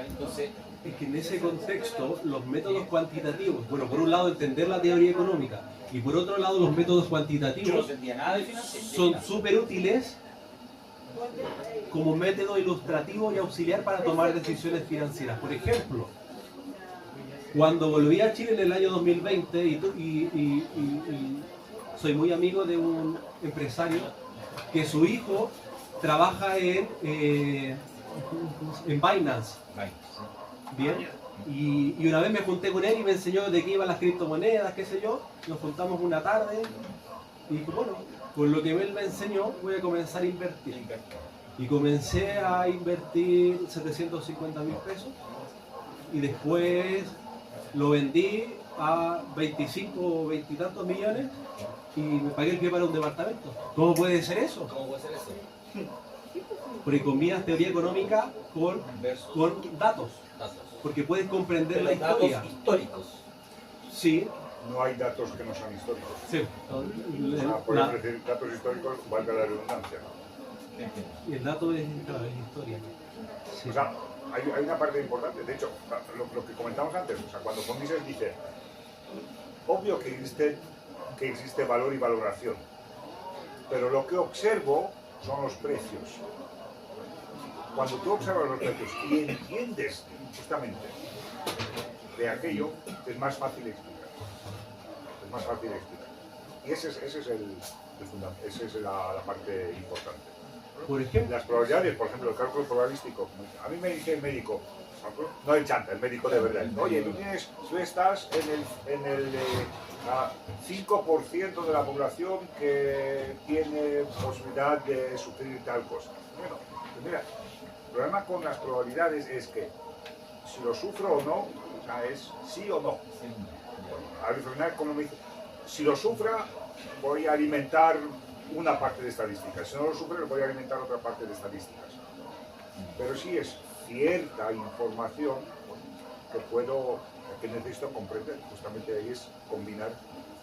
S3: Entonces,
S2: Es que en ese contexto, los métodos cuantitativos, bueno, por un lado entender la teoría económica y por otro lado los métodos
S3: yo no
S2: cuantitativos
S3: entendía nada de financiero.
S2: son súper útiles como método ilustrativo y auxiliar para tomar decisiones financieras. Por ejemplo, cuando volví a Chile en el año 2020 y soy muy amigo de un empresario que su hijo trabaja en Binance. Bien. Y una vez me junté con él y me enseñó de qué iban las criptomonedas, qué sé yo. Nos juntamos una tarde y dije, bueno, con lo que él me enseñó voy a comenzar a invertir. Y comencé a invertir 750.000 pesos y después lo vendí a 25 o 20 y tantos millones y me pagué el pie para un departamento. ¿Cómo puede ser eso?
S3: ¿Cómo puede ser eso?
S2: Porque combinas teoría económica con datos.
S3: Datos.
S2: Porque puedes comprender la
S3: Pero
S2: historia.
S3: datos históricos.
S2: Sí,
S1: No hay datos que no sean históricos.
S2: sí.
S1: O sea, pueden decir datos históricos, valga la redundancia.
S2: El dato es, claro, es historia. Sí.
S1: O sea, hay una parte importante, de hecho, lo que comentamos antes, o sea, cuando Fondises dice, obvio que existe valor y valoración, pero lo que observo son los precios. Cuando tú observas los precios y entiendes justamente de aquello, es más fácil explicar. Es más fácil explicar. Y esa es la parte importante.
S2: Por ejemplo,
S1: Las probabilidades, por ejemplo, el cálculo probabilístico. A mí me dice el médico, no el chanta, el médico de verdad. Oye, tú estás en el 5% de la población que tiene posibilidad de sufrir tal cosa. Bueno, pues mira, el problema con las probabilidades es que si lo sufro o no, o sea, es sí o no. Al final, como me dice, si lo sufra, voy a alimentar una parte de estadísticas. Si no lo sufre, voy a alimentar otra parte de estadísticas. Pero sí es cierta información que necesito comprender. Justamente ahí es combinar.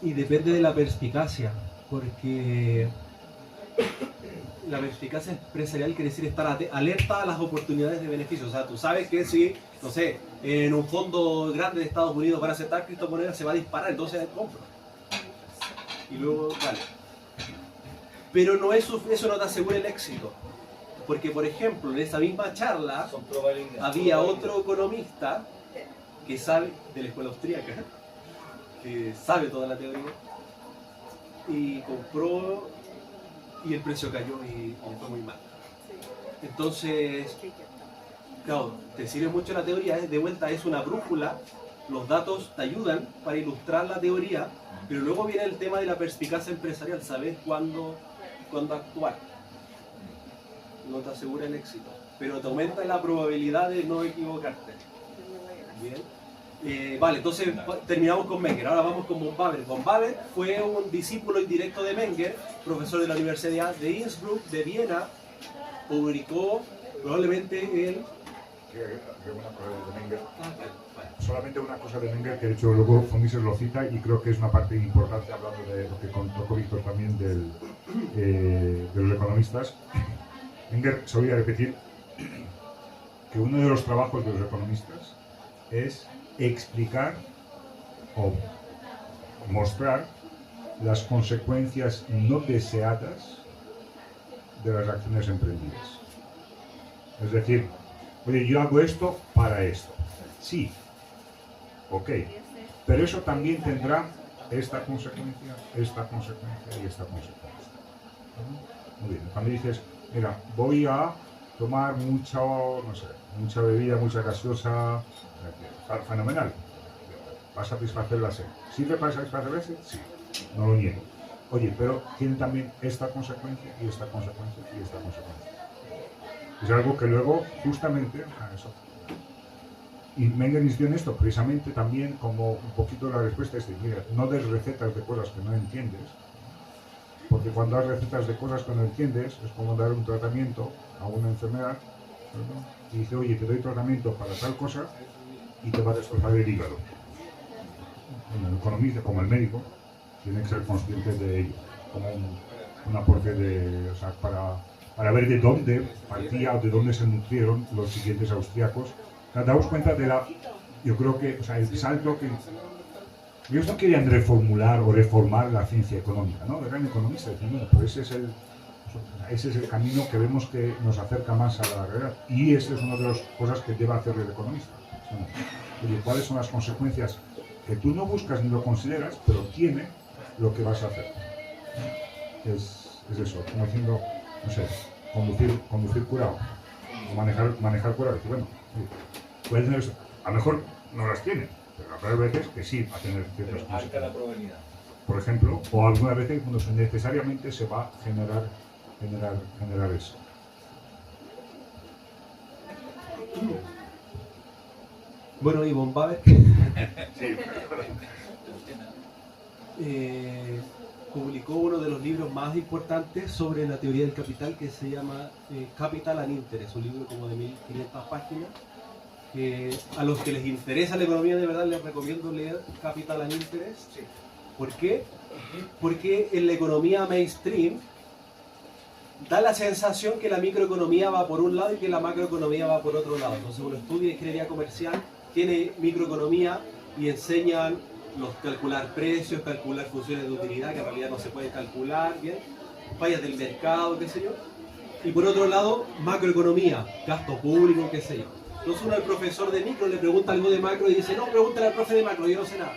S2: y depende de la perspicacia, porque la perspicacia empresarial quiere decir estar alerta a las oportunidades de beneficio. O sea, tú sabes que si, no sé, en un fondo grande de Estados Unidos van a aceptar criptomonedas, se va a disparar, entonces compro. Y luego, vale. Pero no eso no te asegura el éxito. Porque, por ejemplo, en esa misma charla
S3: Son probabilidades.
S2: había otro economista que sabe, de la escuela austríaca, que sabe toda la teoría, y compró y el precio cayó y le fue muy mal. Entonces, claro, te sirve mucho la teoría, de vuelta es una brújula los datos te ayudan para ilustrar la teoría, pero luego viene el tema de la perspicacia empresarial, saber cuándo actuar. No te asegura el éxito, pero te aumenta la probabilidad de no equivocarte. Bien. Vale, entonces terminamos con Menger, ahora vamos con von Baber. Von Baber fue un discípulo indirecto de Menger, profesor de la Universidad de Innsbruck, de Viena, publicó probablemente el...
S1: Una cosa de Menger.
S2: Vale.
S1: Solamente una cosa de Menger que de hecho luego von Mises lo cita y creo que es una parte importante hablando de lo que tocó Víctor también de los economistas. Menger solía repetir que uno de los trabajos de los economistas es explicar o mostrar las consecuencias no deseadas de las acciones emprendidas. Es decir, oye, yo hago esto para esto. Sí, ok, pero eso también tendrá esta consecuencia y esta consecuencia. Muy bien, cuando dices, mira, voy a tomar mucha bebida, mucha gaseosa, fenomenal, va a satisfacer la sed. ¿Sirve para satisfacer la sed? Sí, no lo niego. Oye, pero tiene también esta consecuencia y esta consecuencia y esta consecuencia. Es algo que luego, justamente, eso. Y Menger insistió en esto, precisamente también como un poquito la respuesta es, mira, no des recetas de cosas que no entiendes, porque cuando das recetas de cosas que no entiendes, es como dar un tratamiento a una enfermedad, ¿no? Y dice, oye, te doy tratamiento para tal cosa y te va a destrozar el hígado. Bueno, el economista, como el médico, tiene que ser consciente de ello, como un aporte de, o sea, para ver de dónde partía o de dónde se nutrieron los siguientes austríacos. O sea, daos cuenta de yo creo que, o sea, el salto que... Ellos no querían reformular o reformar la ciencia económica, ¿no? Eran economistas, decían, bueno, pues ese es el camino que vemos que nos acerca más a la realidad. Y esa es una de las cosas que debe hacer el economista. Oye, ¿cuáles son las consecuencias que tú no buscas ni lo consideras, pero tiene lo que vas a hacer? Es eso, como diciendo, no sé, conducir curado, o manejar curado. Y bueno, puede tener, a lo mejor no las tiene, pero a otras veces que sí va a tener ciertas
S3: alta la
S1: consecuencias.
S3: probabilidad.
S1: Por ejemplo, o algunas veces cuando necesariamente se va a generar eso.
S2: Bueno, y von Baber publicó uno de los libros más importantes sobre la teoría del capital, que se llama Capital and Interest, un libro como de 1500 páginas. A los que les interesa la economía de verdad les recomiendo leer Capital and Interest.
S3: Sí.
S2: ¿Por qué? Porque en la economía mainstream da la sensación que la microeconomía va por un lado y que la macroeconomía va por otro lado. Entonces uno estudia ingeniería comercial, tiene microeconomía y enseñan calcular precios, calcular funciones de utilidad que en realidad no se pueden calcular, ¿bien? Fallas del mercado, qué sé yo. Y por otro lado, macroeconomía, gasto público, qué sé yo. Entonces uno al profesor de micro le pregunta algo de macro y dice, no, pregúntale al profe de macro, yo no sé nada.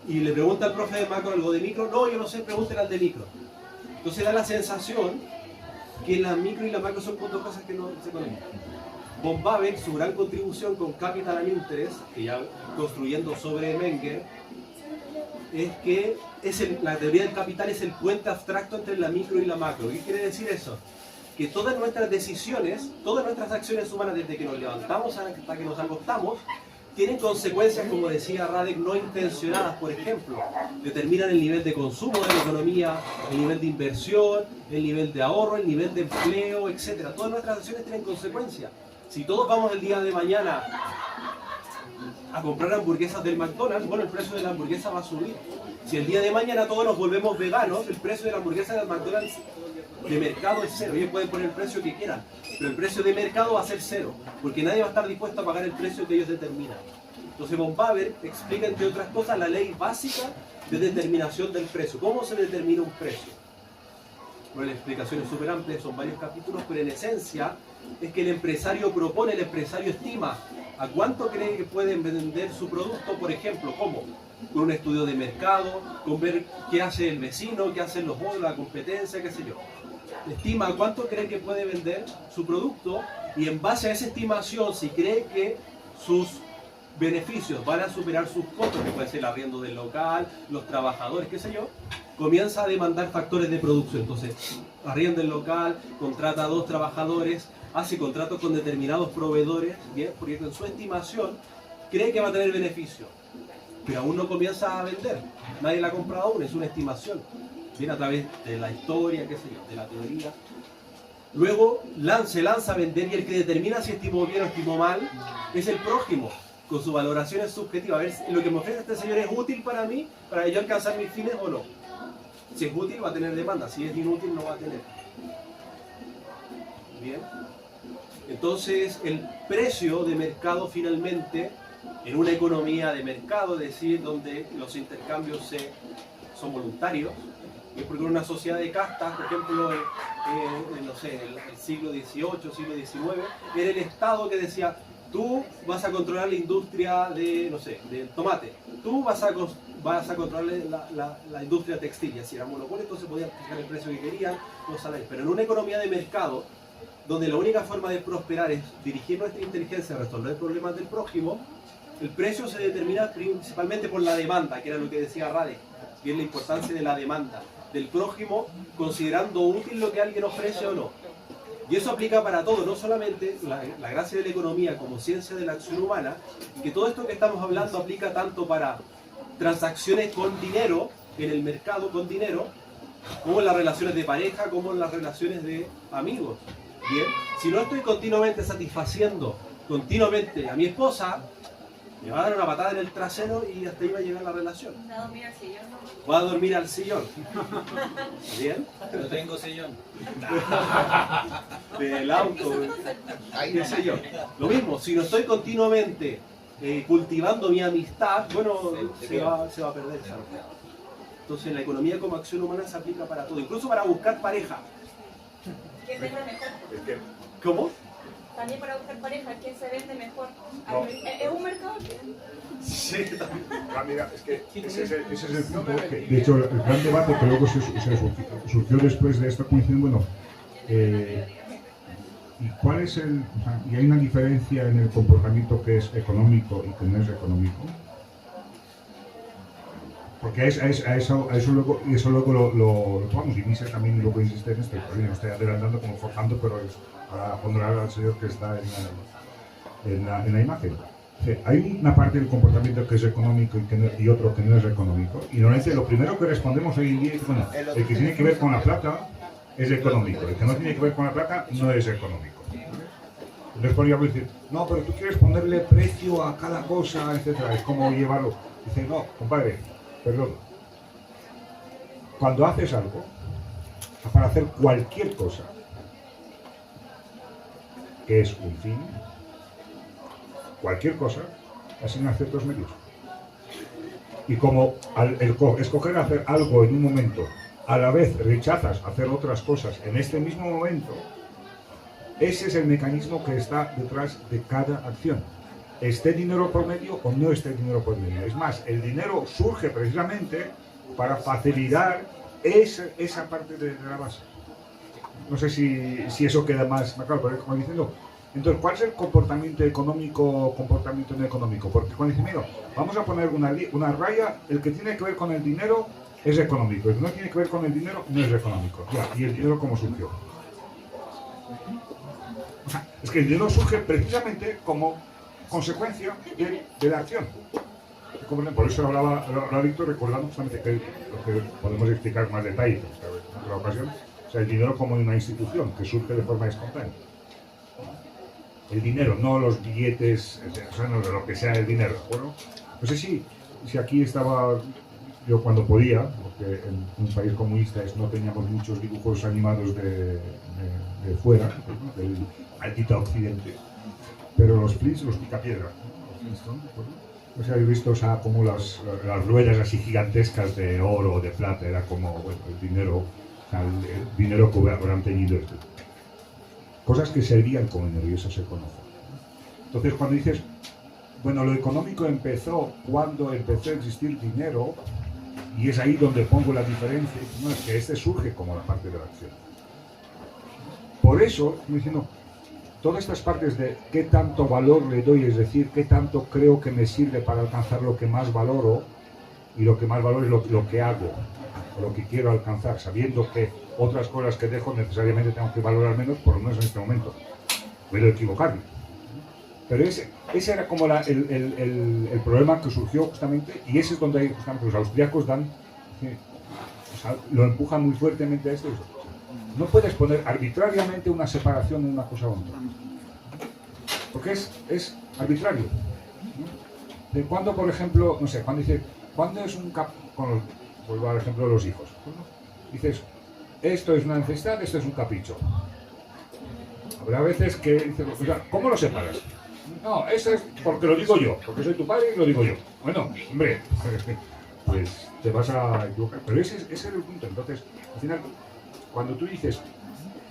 S2: Y le pregunta al profe de macro algo de micro, no, yo no sé, pregúntale al de micro. Entonces da la sensación que la micro y la macro son dos cosas que no se conectan. Von Baber, su gran contribución con Capital and Interest, que ya construyendo sobre Menger, es que la teoría del capital es el puente abstracto entre la micro y la macro. ¿Qué quiere decir eso? Que todas nuestras decisiones, todas nuestras acciones humanas, desde que nos levantamos hasta que nos acostamos, tienen consecuencias, como decía Radek, no intencionadas. Por ejemplo, determinan el nivel de consumo de la economía, el nivel de inversión, el nivel de ahorro, el nivel de empleo, etc. Todas nuestras acciones tienen consecuencias. Si todos vamos el día de mañana a comprar hamburguesas del McDonald's, bueno, el precio de la hamburguesa va a subir. Si el día de mañana todos nos volvemos veganos, el precio de la hamburguesa del McDonald's de mercado es cero. Ellos pueden poner el precio que quieran, pero el precio de mercado va a ser cero, porque nadie va a estar dispuesto a pagar el precio que ellos determinan. Entonces von Baber explica, entre otras cosas, la ley básica de determinación del precio. ¿Cómo se determina un precio? Bueno, la explicación es súper amplia, son varios capítulos, pero en esencia es que el empresario propone, el empresario estima a cuánto cree que pueden vender su producto, por ejemplo, ¿cómo? Con un estudio de mercado, con ver qué hace el vecino, qué hacen los otros, la competencia, qué sé yo. Estima a cuánto cree que puede vender su producto y en base a esa estimación, si cree que sus beneficios van a superar sus costos, que puede ser el arriendo del local, los trabajadores, qué sé yo, comienza a demandar factores de producción. Entonces, arrienda el local, contrata a 2 trabajadores, hace contratos con determinados proveedores, ¿bien? Porque en su estimación cree que va a tener beneficio, pero aún no comienza a vender. Nadie la ha comprado aún, es una estimación. Viene a través de la historia, qué sé yo, de la teoría. Luego se lanza a vender y el que determina si estimó bien o estimó mal es el prójimo, con su valoración subjetiva. A ver si lo que me ofrece este señor es útil para mí, para yo alcanzar mis fines o no. Si es útil va a tener demanda, si es inútil no va a tener. Bien. Entonces el precio de mercado finalmente, en una economía de mercado, es decir, donde los intercambios son voluntarios, y porque en una sociedad de castas, por ejemplo, no sé, el siglo XVIII, siglo XIX, era el Estado que decía, tú vas a controlar la industria de, no sé, del tomate, tú vas a controlar la industria textil, y así era monopolio, entonces podían fijar el precio que querían, los salarios. Pero en una economía de mercado, donde la única forma de prosperar es dirigir nuestra inteligencia a resolver problemas del prójimo, el precio se determina principalmente por la demanda, que era lo que decía Radek, bien la importancia de la demanda del prójimo, considerando útil lo que alguien ofrece o no. Y eso aplica para todo, no solamente la gracia de la economía como ciencia de la acción humana, y que todo esto que estamos hablando aplica tanto para transacciones con dinero, en el mercado con dinero, como en las relaciones de pareja, como en las relaciones de amigos. Bien, si no estoy continuamente satisfaciendo continuamente a mi esposa, me va a dar una patada en el trasero y hasta ahí va a llegar la relación.
S6: Va a dormir al sillón, ¿no?
S2: Va a dormir al sillón. Bien.
S3: No tengo sillón.
S2: Del auto, qué sé yo. Lo mismo, si no estoy continuamente cultivando mi amistad, bueno, se va a perder esa amistad. Entonces la economía como acción humana se aplica para todo, incluso para buscar pareja.
S6: ¿Quién vende mejor?
S2: ¿Cómo?
S6: También para buscar pareja, ¿quién se vende mejor?
S1: No.
S6: ¿Es un mercado?
S2: Sí, también.
S1: Ah, mira, es que ese es el punto. Que, de hecho, el gran debate que luego surgió después de esta coincidencia, bueno, ¿y cuál es el...? O sea, ¿y hay una diferencia en el comportamiento que es económico y que no es económico? Porque a eso luego lo tomamos, y Mises también luego insiste en esto, pero yo estoy adelantando como forjando, pero es para honrar al señor que está en la imagen. O sea, hay una parte del comportamiento que es económico y otro que no es económico, y normalmente lo primero que respondemos hoy en día es, bueno, el que tiene que ver con la plata es económico, el que no tiene que ver con la plata no es económico. Entonces podríamos decir, no, pero tú quieres ponerle precio a cada cosa, etcétera, es como llevarlo. Dice, no, compadre, perdón. Cuando haces algo, para hacer cualquier cosa, que es un fin, cualquier cosa, asigna ciertos medios. Y como al escoger hacer algo en un momento, a la vez rechazas hacer otras cosas en este mismo momento, ese es el mecanismo que está detrás de cada acción. Esté dinero por medio o no esté dinero por medio. Es más, el dinero surge precisamente para facilitar esa parte de la base. No sé si eso queda más claro, pero como diciendo, entonces, ¿cuál es el comportamiento económico, comportamiento no económico? Porque cuando dicen, mira, vamos a poner una raya, el que tiene que ver con el dinero es económico, el que no tiene que ver con el dinero no es económico. Ya, ¿y el dinero cómo surgió? O sea, es que el dinero surge precisamente como consecuencia de la acción. Por eso hablaba Víctor, recordando justamente que lo que podemos explicar más detalle en otra ocasión. O sea, el dinero como una institución que surge de forma espontánea. El dinero, no los billetes, o sea, no de lo que sea el dinero, ¿de acuerdo? No sé si aquí estaba yo cuando podía, porque en un país comunista no teníamos muchos dibujos animados de fuera, ¿no? Del maldito occidente, pero los Flintstones, los picapiedra, ¿no? Los Flintstones, ¿de acuerdo? No sé si habéis visto, o sea, como las ruedas así gigantescas de oro o de plata, era como, bueno, el dinero, o sea, el dinero que habrán tenido esto. Cosas que servían como dinero y eso se conoce. Entonces, cuando dices, bueno, lo económico empezó cuando empezó a existir dinero, y es ahí donde pongo la diferencia, no, es que este surge como la parte de la acción. Por eso, estoy diciendo, todas estas partes de qué tanto valor le doy, es decir, qué tanto creo que me sirve para alcanzar lo que más valoro, y lo que más valoro es lo que hago, o lo que quiero alcanzar, sabiendo que otras cosas que dejo necesariamente tengo que valorar menos, por lo menos en este momento. Puedo equivocarme. Pero ese era como el problema que surgió justamente, y ese es donde justamente los austríacos dan, o sea, lo empujan muy fuertemente a esto. No puedes poner arbitrariamente una separación en una cosa u otra, porque es arbitrario. De cuando, por ejemplo, no sé, cuando dices, ¿cuándo es un vuelvo al ejemplo de los hijos? Dices, esto es una necesidad, esto es un capricho. Habrá veces que dices, o sea, ¿cómo lo separas? No, eso es porque lo digo yo, porque soy tu padre y lo digo yo. Bueno, hombre, pues te vas a equivocar. Pero ese es el punto. Entonces, al final, cuando tú dices,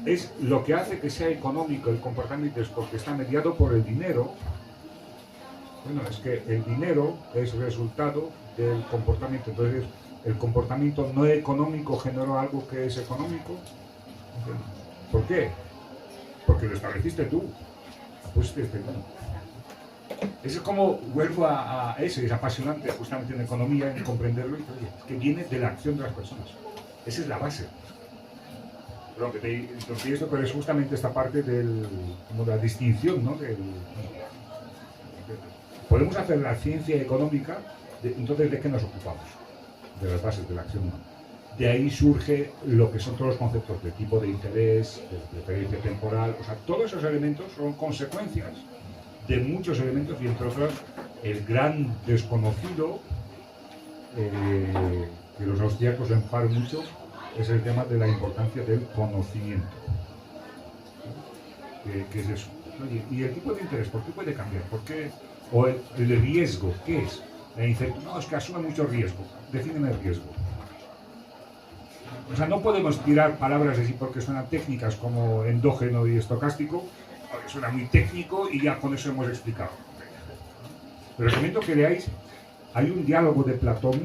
S1: es lo que hace que sea económico el comportamiento es porque está mediado por el dinero, bueno, es que el dinero es resultado del comportamiento. Entonces, el comportamiento no económico generó algo que es económico. ¿Por qué? Porque lo estableciste tú. Pues es como, vuelvo a eso, es apasionante justamente en economía, en comprenderlo, y oye, que viene de la acción de las personas. Esa es la base. Perdón, que te interrumpí esto, pero es justamente esta parte como de la distinción, ¿no? Podemos hacer la ciencia económica, entonces ¿de qué nos ocupamos? De las bases de la acción humana. De ahí surge lo que son todos los conceptos de tipo de interés, de preferencia temporal, o sea, todos esos elementos son consecuencias de muchos elementos, y entre otros el gran desconocido que los austríacos empujan mucho es el tema de la importancia del conocimiento. ¿Qué es eso? Oye, ¿y el tipo de interés por qué puede cambiar? ¿Por qué? ¿O el riesgo? ¿Qué es? No, es que asume mucho riesgo. Defíneme el riesgo. O sea, no podemos tirar palabras así porque suenan técnicas como endógeno y estocástico, porque suena muy técnico y ya con eso hemos explicado. Pero recomiendo que leáis, hay un diálogo de Platón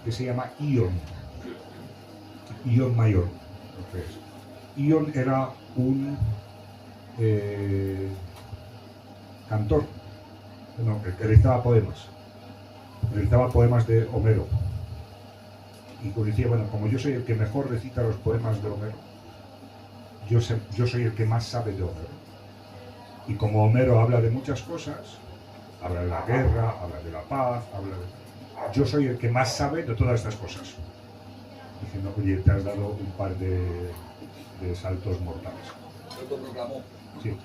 S1: que se llama Ion mayor. Entonces, Ion era un cantor, no, que recitaba poemas de Homero. Y decía, bueno, como yo soy el que mejor recita los poemas de Homero, yo soy el que más sabe de Homero. Y como Homero habla de muchas cosas, habla de la guerra, habla de la paz, yo soy el que más sabe de todas estas cosas. Diciendo, oye, te has dado un par de saltos mortales.
S3: Lo proclamó.
S1: Sí.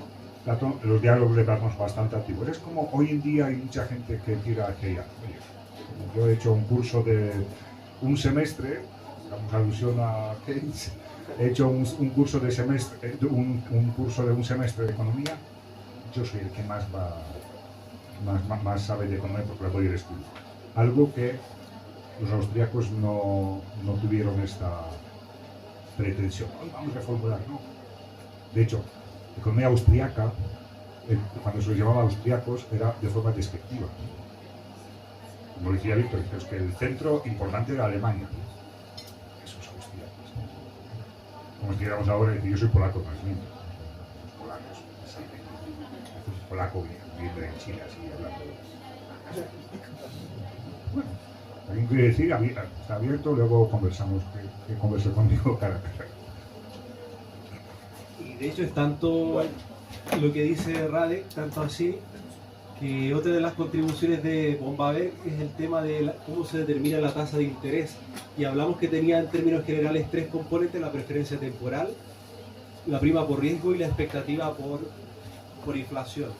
S1: Platón, los diálogos de Platón son bastante antiguos. Es como hoy en día hay mucha gente que tira hacia allá. Oye, yo he hecho un curso de un semestre, damos alusión a Keynes, he hecho un curso de semestre, un curso de un semestre de economía. Yo soy el que más sabe de economía porque lo voy a ir estudiando. Algo que los austríacos no tuvieron esta pretensión. Vamos a reformular, ¿no? De hecho, la economía austríaca, cuando se les llamaba austríacos, era de forma despectiva. Como decía Víctor, es que el centro importante era Alemania. Esos austríacos. Como si dijéramos ahora, yo soy polaco también. Los polacos, es polaco viviendo en Chile, así hablando. Bueno, alguien quiere decir, está abierto, luego conversamos, que converse conmigo cara a cara.
S2: Y de hecho es tanto lo que dice Radek, tanto así, que otra de las contribuciones de Bombaver es el tema de cómo se determina la tasa de interés. Y hablamos que tenía en términos generales tres componentes: la preferencia temporal, la prima por riesgo y la expectativa por inflación.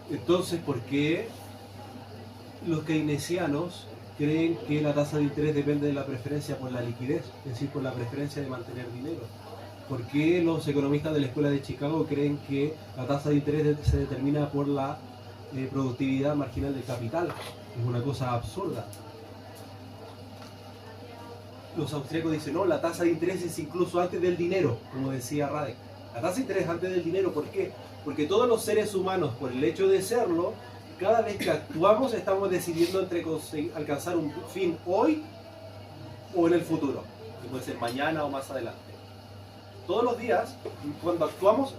S2: Entonces, ¿por qué los keynesianos creen que la tasa de interés depende de la preferencia por la liquidez, es decir, por la preferencia de mantener dinero? ¿Por qué los economistas de la Escuela de Chicago creen que la tasa de interés se determina por la productividad marginal del capital? Es una cosa absurda. Los austríacos dicen, no, la tasa de interés es incluso antes del dinero, como decía Radek. La tasa de interés es antes del dinero, ¿por qué? Porque todos los seres humanos, por el hecho de serlo, cada vez que actuamos estamos decidiendo entre alcanzar un fin hoy o en el futuro, que puede ser mañana o más adelante. Todos los días, cuando actuamos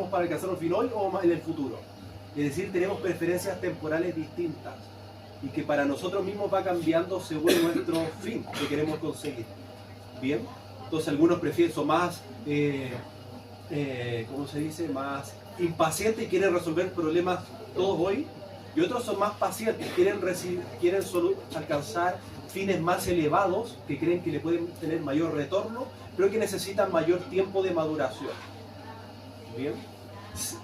S2: para alcanzar un fin hoy o más en el futuro. Es decir, tenemos preferencias temporales distintas y que para nosotros mismos va cambiando según nuestro fin que queremos conseguir. Bien, entonces algunos son más, ¿cómo se dice? Más impacientes y quieren resolver problemas todos hoy, y otros son más pacientes, quieren alcanzar fines más elevados que creen que le pueden tener mayor retorno, pero que necesitan mayor tiempo de maduración. Bien,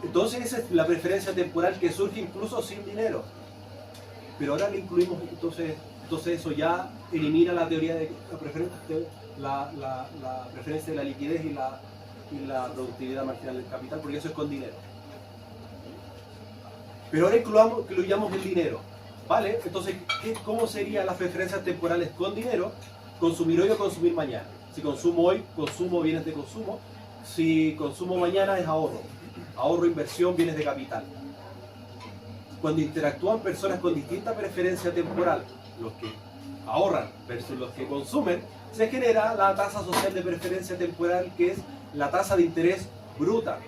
S2: entonces esa es la preferencia temporal que surge incluso sin dinero. Pero ahora le incluimos, entonces eso ya elimina la teoría de la preferencia de la liquidez y la productividad marginal del capital, porque eso es con dinero. Pero ahora incluyamos el dinero, ¿vale? Entonces, ¿cómo serían las preferencias temporales con dinero? Consumir hoy o consumir mañana. Si consumo hoy, consumo bienes de consumo. Si consumo mañana es ahorro. Ahorro, inversión, bienes de capital. Cuando interactúan personas con distinta preferencia temporal, los que ahorran versus los que consumen, se genera la tasa social de preferencia temporal, que es la tasa de interés bruta.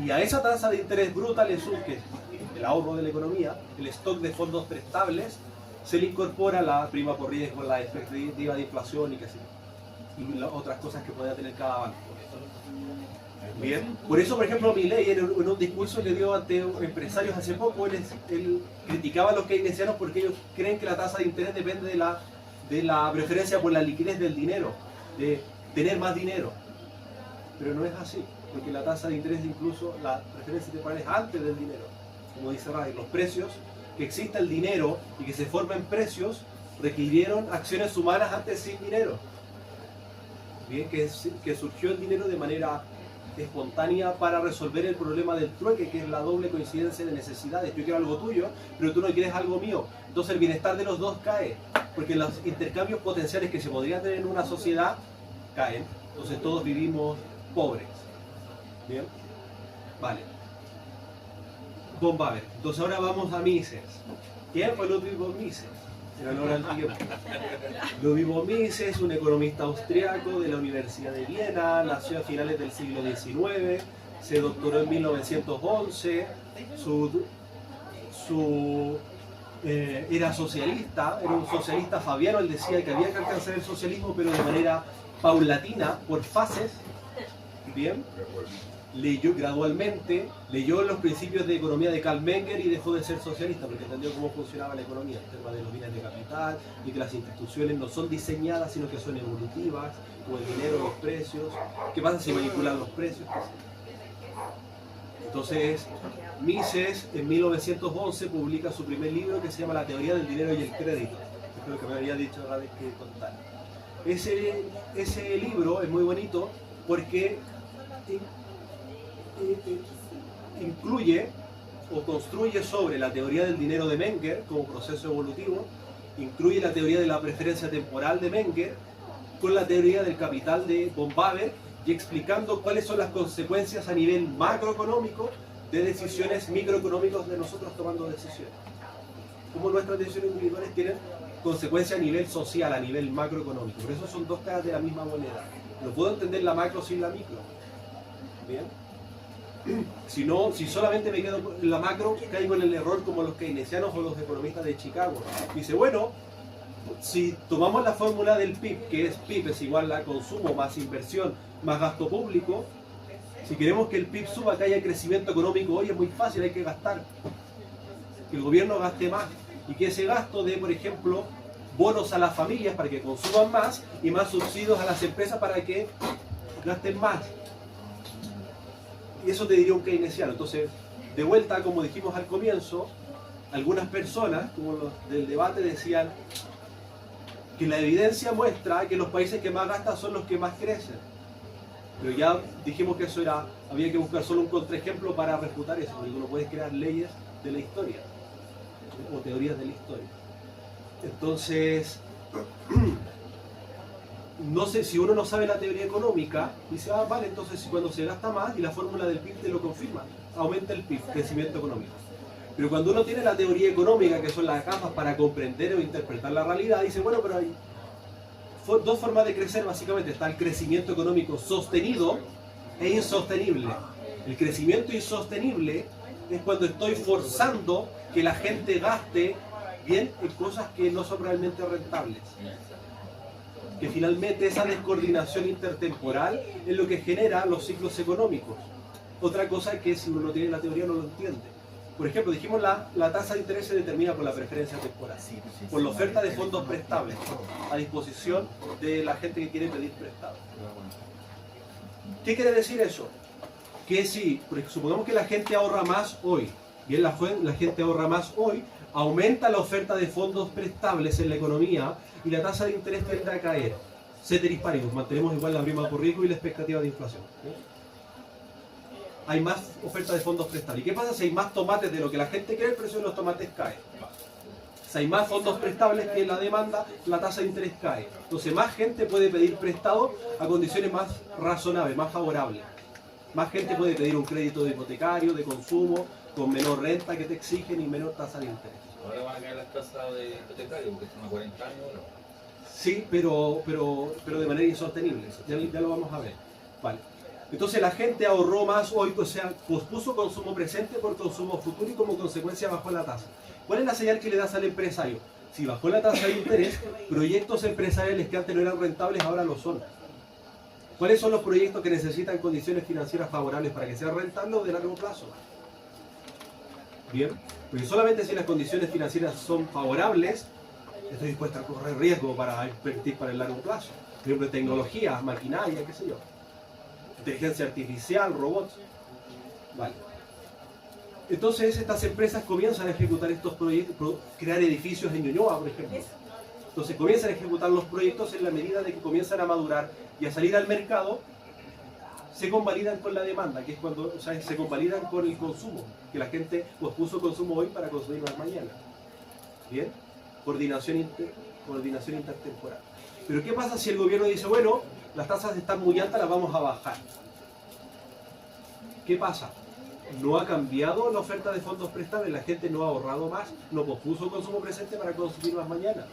S2: Y a esa tasa de interés bruta le surge el ahorro de la economía, el stock de fondos prestables, se le incorpora la prima por riesgo, la expectativa de inflación y otras cosas que pueda tener cada banco. Bien, por eso, por ejemplo, Milei en un discurso que dio ante empresarios hace poco, él criticaba a los keynesianos porque ellos creen que la tasa de interés depende de la preferencia por la liquidez del dinero, de tener más dinero. Pero no es así, porque la tasa de interés, incluso la preferencia temporal, es antes del dinero. Como dice Ray, los precios, que exista el dinero y que se formen precios, requirieron acciones humanas antes sin dinero. Bien, que surgió el dinero de manera espontánea para resolver el problema del trueque, que es la doble coincidencia de necesidades. Yo quiero algo tuyo, pero tú no quieres algo mío. Entonces el bienestar de los dos cae, porque los intercambios potenciales que se podrían tener en una sociedad caen. Entonces todos vivimos pobres. Bien, vale. Von Baber. Entonces ahora vamos a Mises. ¿Quién fue Ludwig von Mises? En honor al tiempo. Ludwig von Mises, un economista austriaco de la Universidad de Viena, nació a finales del siglo XIX, se doctoró en 1911, era socialista, era un socialista fabiano. Él decía que había que alcanzar el socialismo, pero de manera paulatina, por fases. Bien, leyó gradualmente, leyó los principios de economía de Karl Menger y dejó de ser socialista porque entendió cómo funcionaba la economía, el tema de los bienes de capital y que las instituciones no son diseñadas sino que son evolutivas, como el dinero, los precios. ¿Qué pasa si manipulan los precios? Entonces, Mises en 1911 publica su primer libro que se llama La teoría del dinero y el crédito. Es lo que me había dicho otra vez que contar. Ese libro es muy bonito porque incluye o construye sobre la teoría del dinero de Menger como proceso evolutivo, incluye la teoría de la preferencia temporal de Menger con la teoría del capital de von Baber y explicando cuáles son las consecuencias a nivel macroeconómico de decisiones microeconómicas de nosotros tomando decisiones. Cómo nuestras decisiones individuales tienen consecuencias a nivel social, a nivel macroeconómico. Por eso son dos caras de la misma moneda. No puedo entender la macro sin la micro. Bien. Si solamente me quedo en la macro, caigo en el error como los keynesianos o los economistas de Chicago. Dice, bueno, si tomamos la fórmula del PIB, que es PIB es igual a consumo más inversión más gasto público, si queremos que el PIB suba, que haya crecimiento económico hoy, es muy fácil, hay que gastar. Que el gobierno gaste más y que ese gasto dé, por ejemplo, bonos a las familias para que consuman más y más subsidios a las empresas para que gasten más. Y eso te diría un keynesiano. Entonces, de vuelta, como dijimos al comienzo, algunas personas, como los del debate, decían que la evidencia muestra que los países que más gastan son los que más crecen. Pero ya dijimos que eso había que buscar solo un contraejemplo para refutar eso, porque no puedes crear leyes de la historia o teorías de la historia. Entonces, no sé, si uno no sabe la teoría económica, dice, vale, entonces cuando se gasta más y la fórmula del PIB te lo confirma, aumenta el PIB, crecimiento económico. Pero cuando uno tiene la teoría económica, que son las gafas para comprender o interpretar la realidad, dice, bueno, pero hay dos formas de crecer básicamente. Está el crecimiento económico sostenido, es insostenible. El crecimiento insostenible es cuando estoy forzando que la gente gaste bien en cosas que no son realmente rentables. Que finalmente esa descoordinación intertemporal es lo que genera los ciclos económicos. Otra cosa es que si uno no tiene la teoría no lo entiende. Por ejemplo, dijimos la tasa de interés se determina por la preferencia temporal, por la oferta de fondos prestables a disposición de la gente que quiere pedir prestado. ¿Qué quiere decir eso? Que si, supongamos que la gente ahorra más hoy, bien, la gente ahorra más hoy, aumenta la oferta de fondos prestables en la economía y la tasa de interés tiende a caer. Ceteris paribus, mantenemos igual la prima por riesgo y la expectativa de inflación. Hay más oferta de fondos prestables. ¿Y qué pasa si hay más tomates de lo que la gente cree? El precio de los tomates cae. Si hay más fondos prestables que la demanda, la tasa de interés cae. Entonces más gente puede pedir prestado a condiciones más razonables, más favorables. Más gente puede pedir un crédito de hipotecario, de consumo, con menor renta que te exigen y menor tasa de interés.
S3: Ahora van a caer las tasas de hipotecario porque son a 40 años. ¿No?
S2: Sí, pero de manera insostenible. Ya lo vamos a ver. Vale. Entonces la gente ahorró más hoy, o sea, pospuso consumo presente por consumo futuro y como consecuencia bajó la tasa. ¿Cuál es la señal que le das al empresario? Si bajó la tasa de interés, proyectos empresariales que antes no eran rentables ahora lo son. ¿Cuáles son los proyectos que necesitan condiciones financieras favorables para que sean rentables o de largo plazo? Bien, porque solamente si las condiciones financieras son favorables, estoy dispuesto a correr riesgo para invertir para el largo plazo. Por ejemplo, tecnología, maquinaria, qué sé yo. Inteligencia artificial, robots. Vale. Entonces estas empresas comienzan a ejecutar estos proyectos, crear edificios en Ñuñoa, por ejemplo. Entonces comienzan a ejecutar los proyectos en la medida de que comienzan a madurar y a salir al mercado, se convalidan con la demanda, que es cuando, o sea, se convalidan con el consumo, que la gente pospuso consumo hoy para consumir más mañana. ¿Bien? Coordinación intertemporal. Pero ¿qué pasa si el gobierno dice, bueno, las tasas están muy altas, las vamos a bajar? ¿Qué pasa? No ha cambiado la oferta de fondos prestables, la gente no ha ahorrado más, no pospuso consumo presente para consumir más mañana.